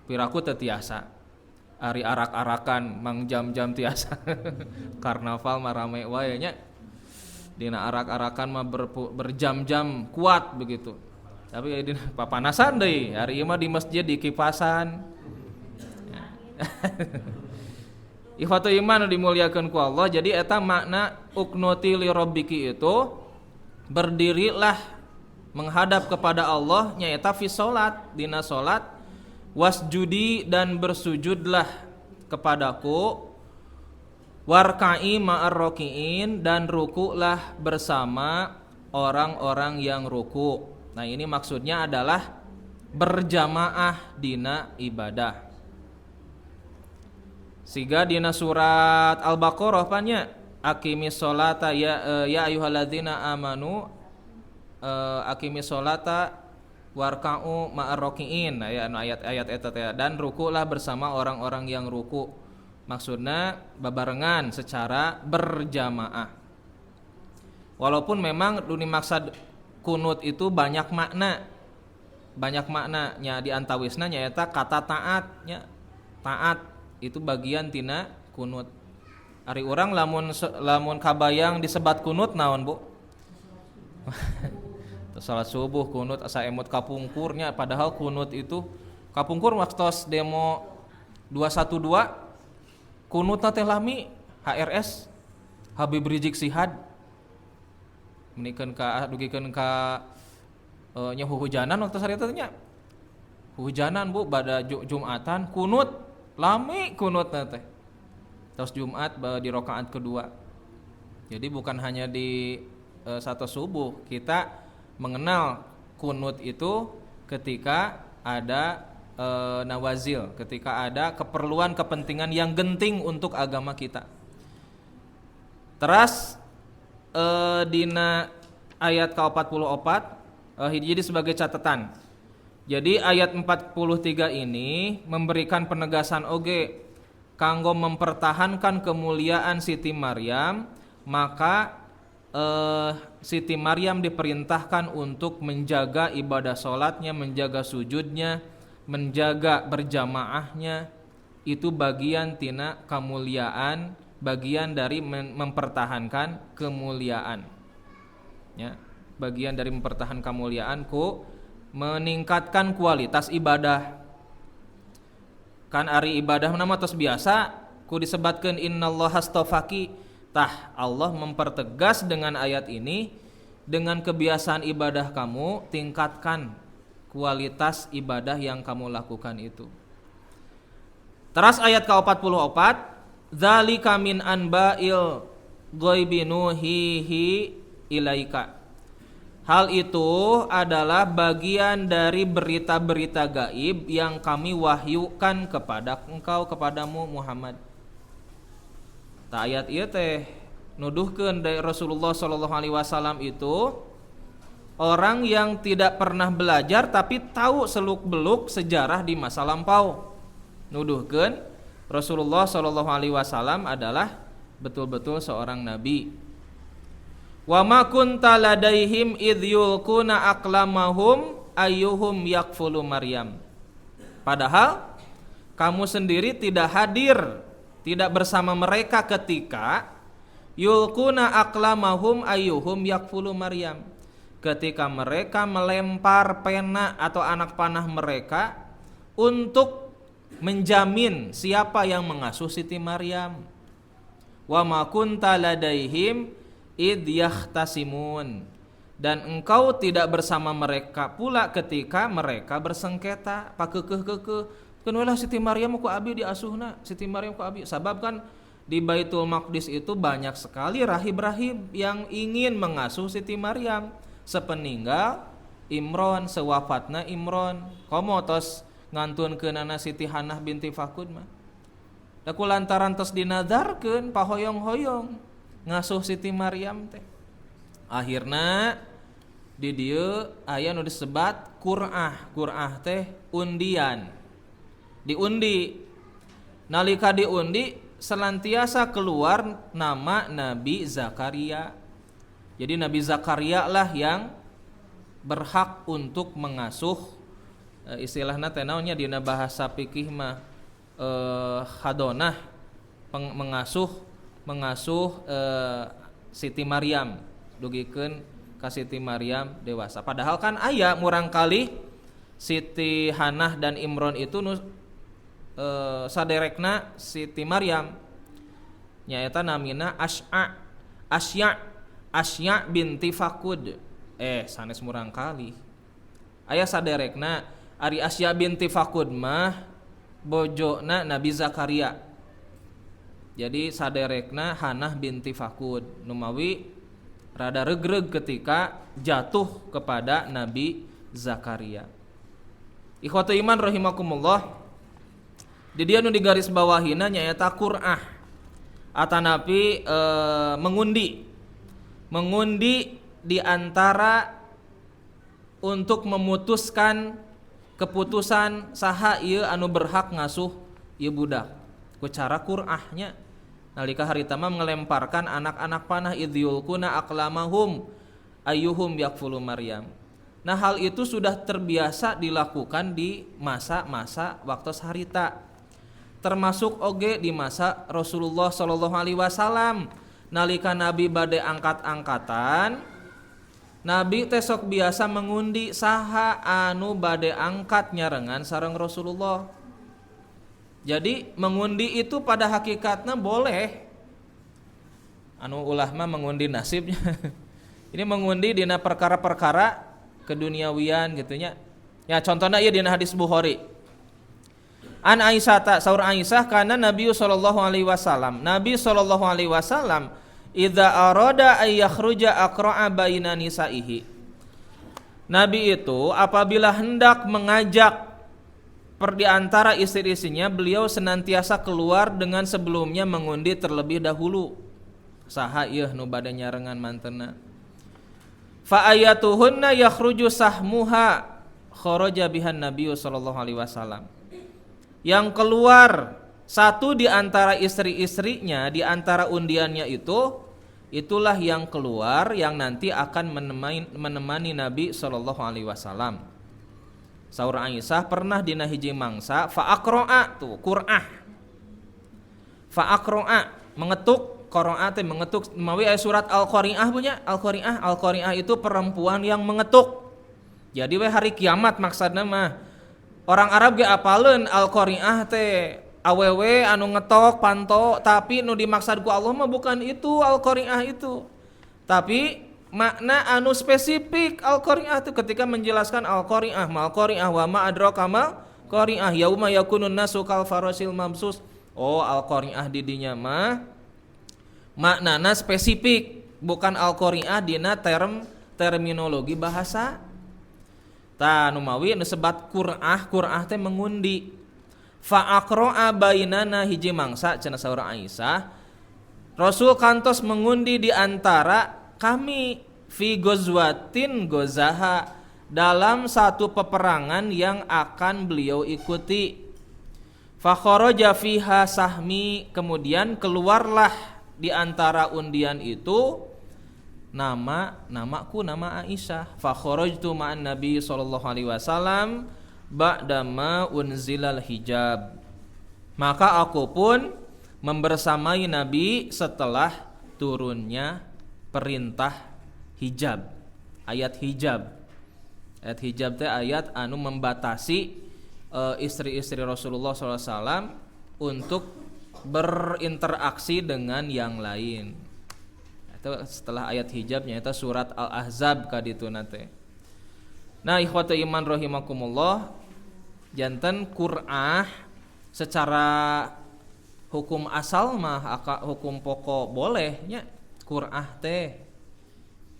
piraku teu tiasa. Ari arak-arakan mang jam-jam tiasa karnaval mah rame wae nya dina arak-arakan mah berjam-jam kuat begitu. Tapi dina papanasan deui hari ieu mah di masjid di kipasan. Ikhwatu iman dimuliakeun ku Allah. Jadi eta makna uknuti li rabbiki itu berdirilah menghadap kepada Allah nya eta fi salat dina salat. Wasjudi dan bersujudlah kepadaku, warka'i ma'ar roki'in dan ruku'lah bersama orang-orang yang ruku'. Nah ini maksudnya adalah berjamaah dina ibadah. Siga dina surat Al-Baqarah panya aqimis sholata ya ayyuhalladzina amanu aqimis sholata warka'u ma'ar roki'in ayat-ayat eta teh dan rukulah bersama orang-orang yang ruku. Maksudnya babarengan secara berjamaah. Walaupun memang duni maksud kunut itu banyak maknanya di antawisna nyaeta kata taatnya. Taat itu bagian tina kunut. Ari urang lamun kabayang disebat kunut naon, Bu? Salat subuh kunut asa emut kapungkurnya padahal kunut itu kapungkur waktos demo 212 kunut teh lami HRS Habib Rizik Sihad menikeun ka dugikeun ka nya hujanan waktu sareta nya hujanan Bu pada Jumatan kunut lami kunut teh terus Jumat di rakaat kedua. Jadi bukan hanya di satu subuh kita mengenal kunut itu ketika ada nawazil, ketika ada keperluan kepentingan yang genting untuk agama kita. Teras dina ayat ke-44 jadi sebagai catatan. Jadi ayat 43 ini memberikan penegasan oge kanggo mempertahankan kemuliaan Siti Maryam, maka Siti Maryam diperintahkan untuk menjaga ibadah sholatnya, menjaga sujudnya, menjaga berjamaahnya. Itu bagian tina kemuliaan, bagian dari mempertahankan kemuliaan ya, bagian dari mempertahankan kemuliaan ku meningkatkan kualitas ibadah. Kan ari ibadah nama tos biasa ku disebatkeun innallaha astafaki. Tah Allah mempertegas dengan ayat ini, dengan kebiasaan ibadah kamu tingkatkan kualitas ibadah yang kamu lakukan itu. Teras ayat ke-44 dzalika min anba'il ghaibi nuhihi ilaika. Hal itu adalah bagian dari berita-berita gaib yang kami wahyukan kepada engkau, kepadamu Muhammad. Ta ayat ieu teh nuduhkeun dari Rasulullah sallallahu alaihi wasallam itu orang yang tidak pernah belajar tapi tahu seluk-beluk sejarah di masa lampau. Nuduhkeun Rasulullah sallallahu alaihi wasallam adalah betul-betul seorang nabi. Wa ma kunta ladaihim idh yulquna aqlamahum ayyuhum yakfulu Maryam. Padahal kamu sendiri tidak hadir, tidak bersama mereka ketika yulquna aqlamahum ayyuhum yakfulu Maryam. Ketika mereka melempar pena atau anak panah mereka untuk menjamin siapa yang mengasuh Siti Maryam. Wa ma kunta ladaihim id yahtasimun, dan engkau tidak bersama mereka pula ketika mereka bersengketa pakekeh-kekeh kenulah Siti Maryam ku abi diasuhna, Siti Maryam ku abi. Sabab kan di Baitul Maqdis itu banyak sekali rahib-rahib yang ingin mengasuh Siti Maryam sepeninggal Imron, sewafatna Imron. Komo tos ngantunkeunana Siti Hanah binti Fakud mah da kulantaran tos dinadarkeun pahoyong-hoyong ngasuh Siti Maryam teh. Akhirna di dieu aya nu disebat qur'ah. Qur'ah teh undian. Diundi. Nalika diundi senantiasa keluar nama Nabi Zakaria. Jadi Nabi Zakaria lah yang berhak untuk mengasuh, istilahna teh naonnya dina bahasa fikih mah khadonah, mengasuh Siti Maryam, dugikeun ka Siti Maryam dewasa. Padahal kan aya murang kali Siti Hanah dan Imron itu saderekna Siti Maryam nyaeta namina Asya binti Fakud. Sanes murang kali aya saderekna ari Asya binti Fakud mah bojona Nabi Zakaria. Jadi saderekna Hanah binti Fakud numawi rada regreg ketika jatuh kepada Nabi Zakaria. Ikhwatu iman rahimakumullah, di dia nu digaris bawahina nyaeta qur'ah atanapi mengundi di antara untuk memutuskan keputusan saha ieu anu berhak ngasuh ieu budak ku cara qur'ahnya. Nalika harita mah ngelemparkan anak-anak panah idyulkuna aqlamahum ayyuhum yakfulu Maryam. Nah hal itu sudah terbiasa dilakukan di masa-masa waktu harita, termasuk oge di masa Rasulullah sallallahu alaihi wasallam. Nalika Nabi bade angkat-angkatan, Nabi teh sok biasa mengundi saha anu bade angkat nyarengan sareng Rasulullah. Jadi mengundi itu pada hakikatnya boleh. Anu ulah mah mengundi nasibnya. Ini mengundi dina perkara-perkara keduniawian gitunya. Ya contohnya ieu dina hadis Bukhari. An Aisyah ta saur Aisyah kana Nabi sallallahu alaihi wasallam. Nabi sallallahu alaihi wasallam idza arada ay yakhruja aqra'a baina nisaihi. Nabi itu apabila hendak mengajak di antara istri-istrinya, beliau senantiasa keluar dengan sebelumnya mengundi terlebih dahulu. Saha ieu nu bade nyarengan mantenna. Fa ayatuhunna yakhruju sahmuha kharaja bihan Nabi sallallahu alaihi wasallam. Yang keluar satu di antara istri-istrinya di antara undiannya itulah yang keluar yang nanti akan menemani Nabi sallallahu alaihi wasallam. Saur Aisyah pernah dina hiji mangsa fa aqra'a tuh qur'ah. Fa aqra'a mengetuk, qira'a teh mengetuk mawi aya surat Al-Qari'ah punya. Al-Qari'ah itu perempuan yang mengetuk. Jadi we hari kiamat maksudna mah. Orang Arab ge apaleun Al-Qari'ah teh awewe anu ngetok panto, tapi nu dimaksud ku Allah mah bukan itu Al-Qari'ah itu. Tapi makna anu spesifik Al-Qari'ah itu ketika menjelaskan Al-Qari'ah wa ma adraka ma qari'ah yauma yakunun nasu kal farasil mabsus. Oh, Al-Qari'ah di dinya mah maknana spesifik, bukan Al-Qari'ah dina terminologi bahasa. Ta nu mawi nu sebat qur'ah teh mengundi. Fa aqra'a bainana hiji mangsa cenah saur Aisyah. Rasul kantos mengundi di antara kami fi gozwatin gozaha dalam satu peperangan yang akan beliau ikuti. Fa kharaja fiha sahmi, kemudian keluarlah di antara undian itu namaku nama Aisyah. Fa kharajtu ma'an Nabi sallallahu alaihi wasallam ba'dama unzilal hijab. Maka aku pun membersamai Nabi setelah turunnya perintah hijab. Ayat hijab. Ayat hijab teh ayat anu membatasi istri-istri Rasulullah SAW untuk berinteraksi dengan yang lain. Itu setelah ayat hijabnya itu surat Al-Ahzab kaditu nate. Nah, ikhwatu iman rahimakumullah, janten qur'ah secara hukum asal mah hukum pokok bolehnya qur'ah teh.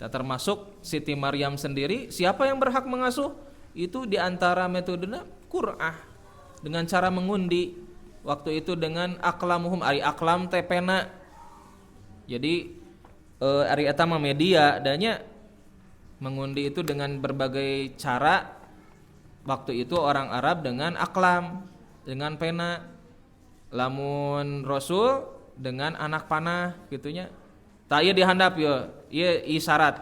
Termasuk Siti Maryam sendiri, siapa yang berhak mengasuh? Itu diantara metodenya qur'ah dengan cara mengundi. Waktu itu dengan aklamuhum, ari aklam teh pena. Jadi ari eta mah media danya mengundi itu dengan berbagai cara. Waktu itu orang Arab dengan aklam, dengan pena. Lamun Rasul dengan anak panah gitunya. Tak ieu dihandap ya, ieu isyarat.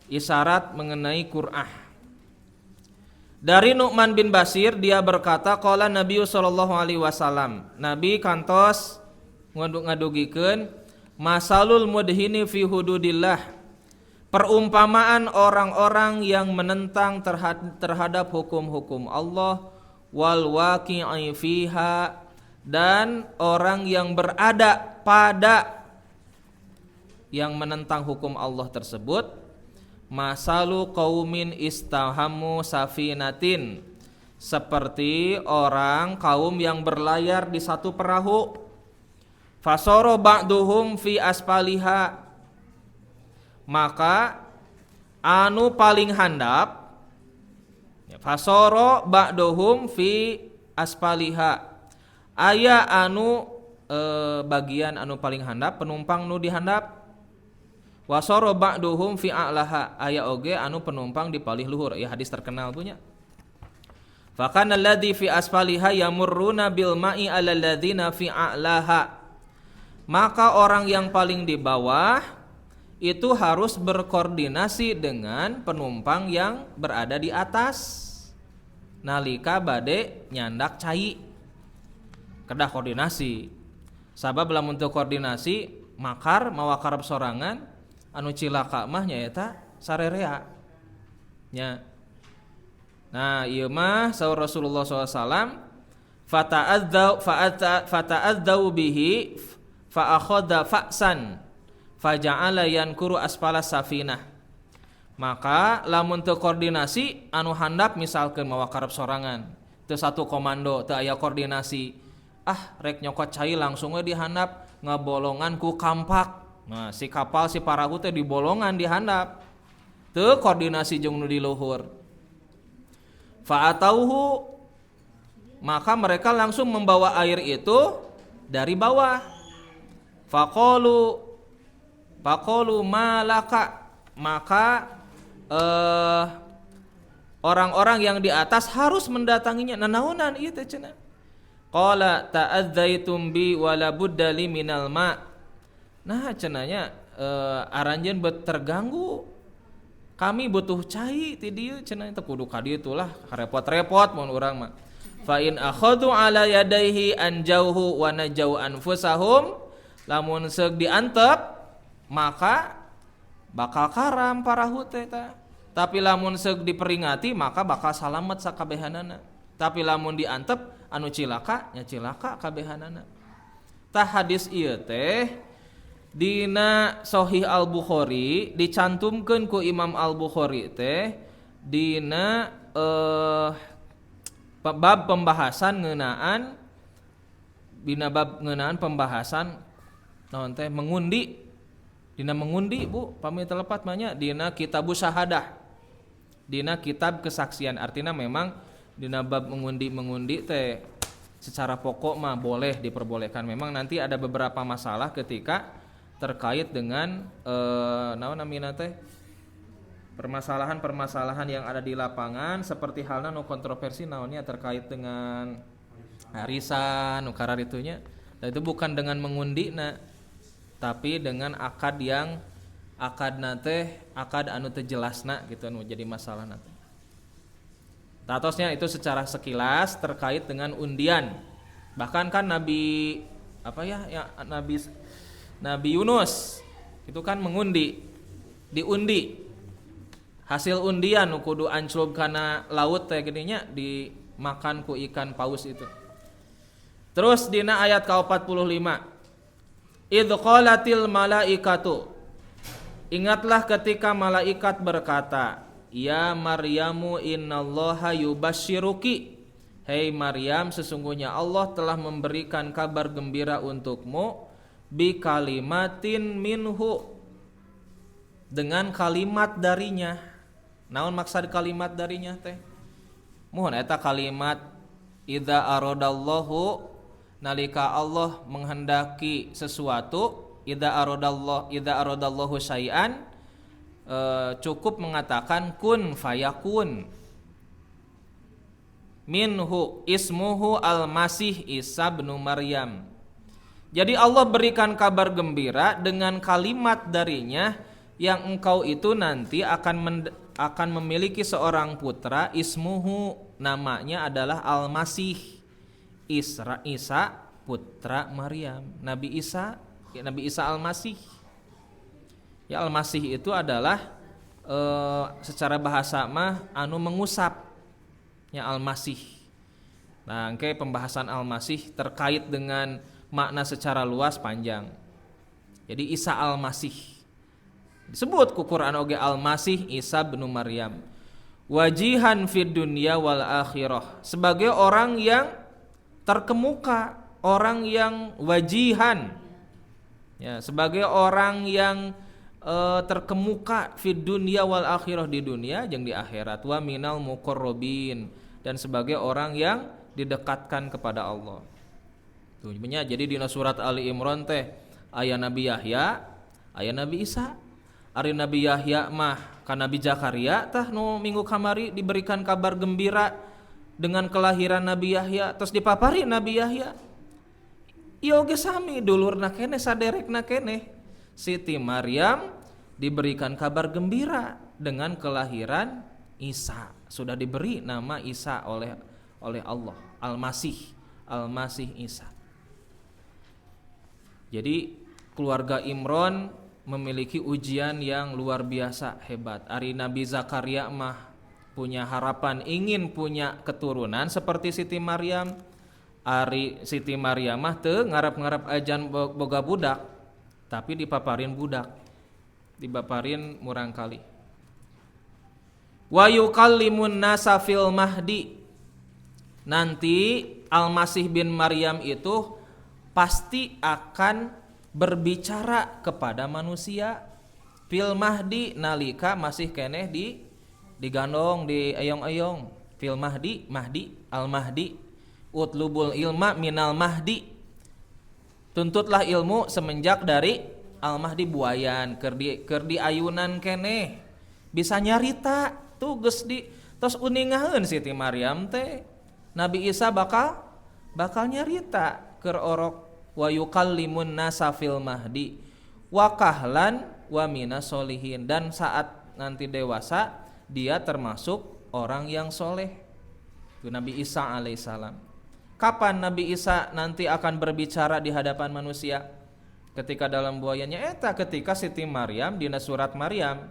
Isyarat mengenai qur'ah. Dari Nu'man bin Bashir dia berkata qala Nabi sallallahu alaihi wasallam, Nabi kantos ngadugikeun masalul mudhini fi hududillah, perumpamaan orang-orang yang menentang terhadap hukum-hukum Allah, wal waqi'i fiha, dan orang yang berada pada yang menentang hukum Allah tersebut, masalu qaumin istahamu safinatin, seperti orang kaum yang berlayar di satu perahu, fasoro ba'duhum fi aspaliha, maka anu paling handap, fasoro ba'duhum fi aspaliha, aya anu bagian anu paling handap, penumpang nu dihandap, wasoro ba'duhum fi a'laha, aya oge anu penumpang di palih luhur. Ya hadis terkenal punya. Fakana alladzi fi asfaliha yamurruna bil ma'i alal ladzina fi a'laha, maka orang yang paling di bawah itu harus berkoordinasi dengan penumpang yang berada di atas nalika bade nyandak cai. Kedah koordinasi. Sabab lamun teu koordinasi makar mawa karep sorangan, anu cilaka mah nyaeta sarerea nya. Nah, ieu mah saur Rasulullah SAW, fata'adzau bihi fa akhadha fa'san faja'ala yankuru asfala safinah. Maka lamun teu koordinasi anu handap misalkeun mawa karep sorangan, teu satu komando, teu aya koordinasi, rek nyokot cai langsung we dihandap, ngabolongan ku kampak. Nah, si kapal si parahu teh dibolongan dihandap, teu koordinasi jeung nu di luhur. Fa'atauhu, maka mereka langsung membawa air itu dari bawah. Faqalu malaka, maka orang-orang yang di atas harus mendatanginya. Nanaonan ieu teh cenah. Qala ta'adzaitum bi wala budda li minal ma. Nah cenanya aranjeun terganggu. Kami butuh cai ti dieu cenah, teu kudu ka dieu lah repot-repot mun urang mah. Fa in akhadhu ala yadayhi anjauhu wa najau anfusahum, lamun seug diantep maka bakal karam parahu teh ta. Tapi lamun seug diperingati maka bakal salamet sakabehanana. Tapi lamun diantep anu cilaka nya cilaka kabehanana. Tah hadis ieu teh dina Sahih Al-Bukhari dicantumkeun ku Imam Al-Bukhari teh dina bab pembahasan ngeunaan, dina bab ngeunaan pembahasan naon teh mengundi. Dina mengundi Bu, pami telepat mah nya dina kitabus syahadah. Dina kitab kesaksian, artinya memang dina bab mengundi teh secara pokok mah boleh diperbolehkan. Memang nanti ada beberapa masalah ketika terkait dengan naon namina teh permasalahan yang ada di lapangan, seperti halnya nu kontroversi naonnya terkait dengan arisan nu karar itunya. Dan itu bukan dengan mengundi tapi dengan akad yang akad anu teu jelasna gitu anu jadi masalah nanti. Tatosnya itu secara sekilas terkait dengan undian. Bahkan kan Nabi Nabi Yunus itu kan diundi. Hasil undian kudu anclub kana laut teh geuning dimakan ku ikan paus itu. Terus dina ayat ke-45. Idz qalatil malaikatu. Ingatlah ketika malaikat berkata, "Ya Maryamu innallaha yubasyiruki." Hei Maryam, sesungguhnya Allah telah memberikan kabar gembira untukmu bi kalimatin minhu, dengan kalimat darinya. Naon maksud kalimat darinya teh? Mohon eta kalimat idza aradallahu, nalika Allah menghendaki sesuatu, idza aradallahu syai'an, cukup mengatakan kun fayakun. Minhu ismuhu al-Masih Isa bin Maryam. Jadi Allah berikan kabar gembira dengan kalimat darinya yang engkau itu nanti akan memiliki seorang putra, ismuhu, namanya adalah Al-Masih Isa putra Maryam. Nabi Isa Al-Masih. Ya, Al-Masih itu adalah secara bahasa mah anu mengusap. Ya, Al-Masih. Nah, pembahasan Al-Masih terkait dengan makna secara luas panjang. Jadi Isa Al-Masih disebut ku Quran oge Al-Masih Isa bin Maryam. Wajihan fid dunya wal akhirah, sebagai orang yang terkemuka, orang yang wajihan. Ya, sebagai orang yang terkemuka fid dunya wal akhirah, di dunia jeung di akhirat, wa minal muqarrabin, dan sebagai orang yang didekatkan kepada Allah. Tuh, jadi di surat Ali Imran teh aya Nabi Yahya, aya Nabi Isa. Ari Nabi Yahya mah ka Nabi Zakaria tah nu minggu kamari diberikan kabar gembira dengan kelahiran Nabi Yahya, terus dipapari Nabi Yahya. Ieu ge sami dulurna keneh saderekna keneh. Siti Maryam diberikan kabar gembira dengan kelahiran Isa. Sudah diberi nama Isa oleh Allah, Al-Masih Isa. Jadi keluarga Imron memiliki ujian yang luar biasa hebat. Ari Nabi Zakaria mah punya harapan ingin punya keturunan seperti Siti Maryam. Ari Siti Maryam mah teu ngarep-ngarep ajan boga budak, tapi dipaparin budak, dipaparin murang kali. Wa yukallimun nasa fil mahdi. Nanti Al-Masih bin Maryam itu pasti akan berbicara kepada manusia fil mahdi, nalika masih keneh digandong di ayong-ayong. Fil mahdi, Al-Mahdi, utlubul ilma minal mahdi. Tuntutlah ilmu semenjak dari Al-Mahdi buayan, keur di ayunan keneh. Bisa nyarita tuh geus tos uningaheun Siti Maryam teh Nabi Isa bakal nyarita keur orok. Wa yukallimun nasa fil mahdi wa kahlan wa minas solihin, dan saat nanti dewasa dia termasuk orang yang soleh. Itu Nabi Isa alaihissalam. Kapan Nabi Isa nanti akan berbicara di hadapan manusia? Ketika dalam buayanya ketika Siti Maryam dina surat Maryam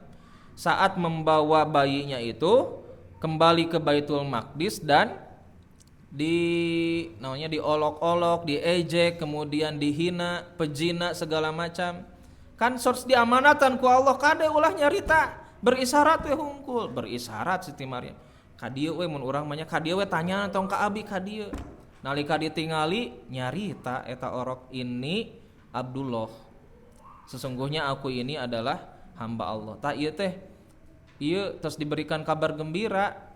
saat membawa bayinya itu kembali ke Baitul Maqdis dan diolok-olok, diejek, kemudian dihina, pejina segala macam. Kan sors diamanatan ku Allah kade ulah nyarita, berisyarat we hungkul, berisyarat Siti Maryam. Ka dieu we mun urang mah nya ka dieu we tanya tong ka abi ka dieu. Nalika ditingali nyarita eta orok, ini Abdullah. Sesungguhnya aku ini adalah hamba Allah. Tah ieu teh ieu terus diberikan kabar gembira.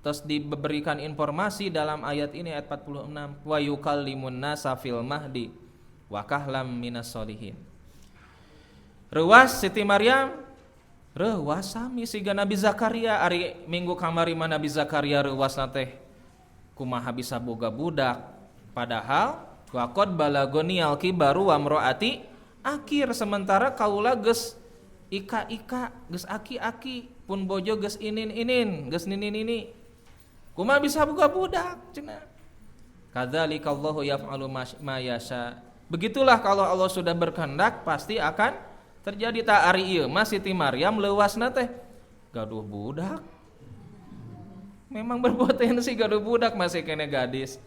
Terus diberikan informasi dalam ayat ini, ayat 46, wa yukallimun nasa fil mahdi wa kahlam minas solihin. Reuwas Siti Maryam, reuwas sami siga Nabi Zakaria. Ari minggu kamari mah Nabi Zakaria reuwasna teh kumaha bisa boga budak, padahal waqad balagoni alkibaru wa mraati akhir sementara kaula geus ika-ika, geus aki-aki, pun bojo geus inin-inin, geus nini-nini. Kumaha bisa boga budak cenah. Kadzalikallaahu yaf'alu ma yasha. Begitulah kalau Allah sudah berkehendak pasti akan terjadi. Ta ari ieu mah Siti Maryam leuwasna teh gaduh budak. Memang berpotensi gaduh budak masih kena gadis.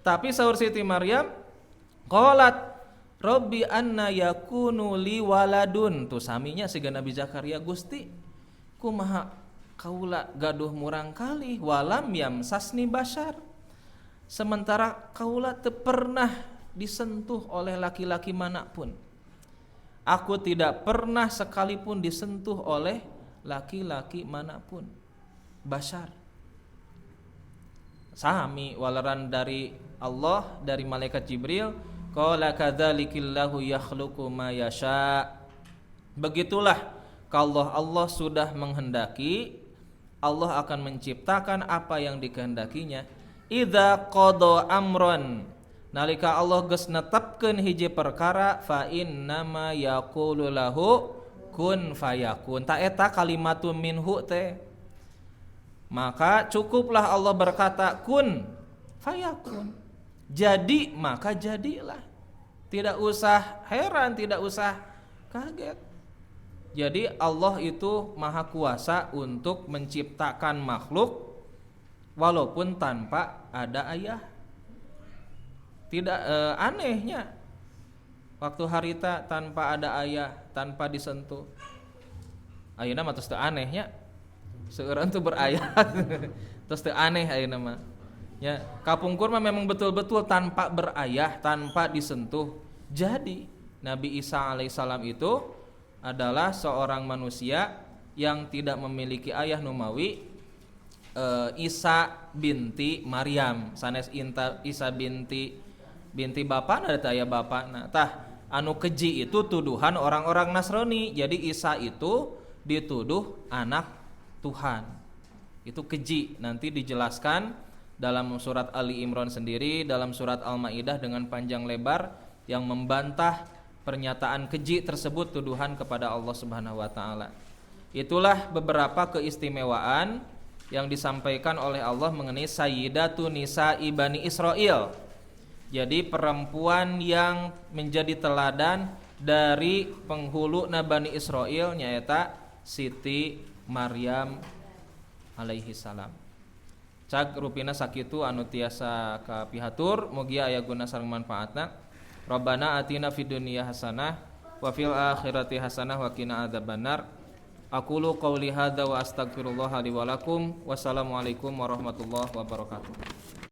Tapi saur Siti Maryam qalat Rabbi anna yakunu li waladun. Tuh saminya siga Nabi Zakaria, Gusti kumaha kaula gaduh murang kali walam yamsasni bashar. Sementara kaula teu pernah disentuh oleh laki-laki manapun. Aku tidak pernah sekalipun disentuh oleh laki-laki manapun. Bashar. Sami walaran dari Allah, dari malaikat Jibril, qala kadzalikillahu yakhluqu ma yasha. Begitulah kalau Allah sudah menghendaki, Allah akan menciptakan apa yang dikehendakinya. Idza qada amron, nalika Allah geus netepkeun hiji perkara, fa innama yaqulu lahu kun fayakun. Ta eta kalimatun minhu teh, maka cukuplah Allah berkata kun fayakun, jadi maka jadilah. Tidak usah heran, tidak usah kaget. Jadi Allah itu maha kuasa untuk menciptakan makhluk walaupun tanpa ada ayah. Tidak anehnya waktu harita tanpa ada ayah, tanpa disentuh. Ayeuna mah tos teu anehnya. Seueureun tuh berayah. Tos teu aneh ayeuna mah. Ya, kapungkur mah memang betul-betul tanpa berayah, tanpa disentuh. Jadi Nabi Isa alaihissalam itu adalah seorang manusia yang tidak memiliki ayah numawi. Isa binti Maryam, sanes Isa binti bapa ada taya bapa. Nah, tah anu keji itu tuduhan orang-orang Nasrani. Jadi Isa itu dituduh anak Tuhan. Itu keji. Nanti dijelaskan dalam surat Ali Imran sendiri, dalam surat Al-Maidah dengan panjang lebar yang membantah pernyataan keji tersebut, tuduhan kepada Allah Subhanahu wa taala. Itulah beberapa keistimewaan yang disampaikan oleh Allah mengenai Sayyidatu Nisa'i Bani Israil. Jadi perempuan yang menjadi teladan dari penghulu Bani Israil nyaeta Siti Maryam alaihi salam. Cag rupina sakitu anu tiasa kapihatur, mugi aya guna sareng manfaatna. Rabbana atina fid dunya hasanah wa fil akhirati hasanah wa qina adzabannar. Aqulu qouli hadza wa astaghfirullah li wa lakum. Wassalamualaikum warahmatullahi wabarakatuh.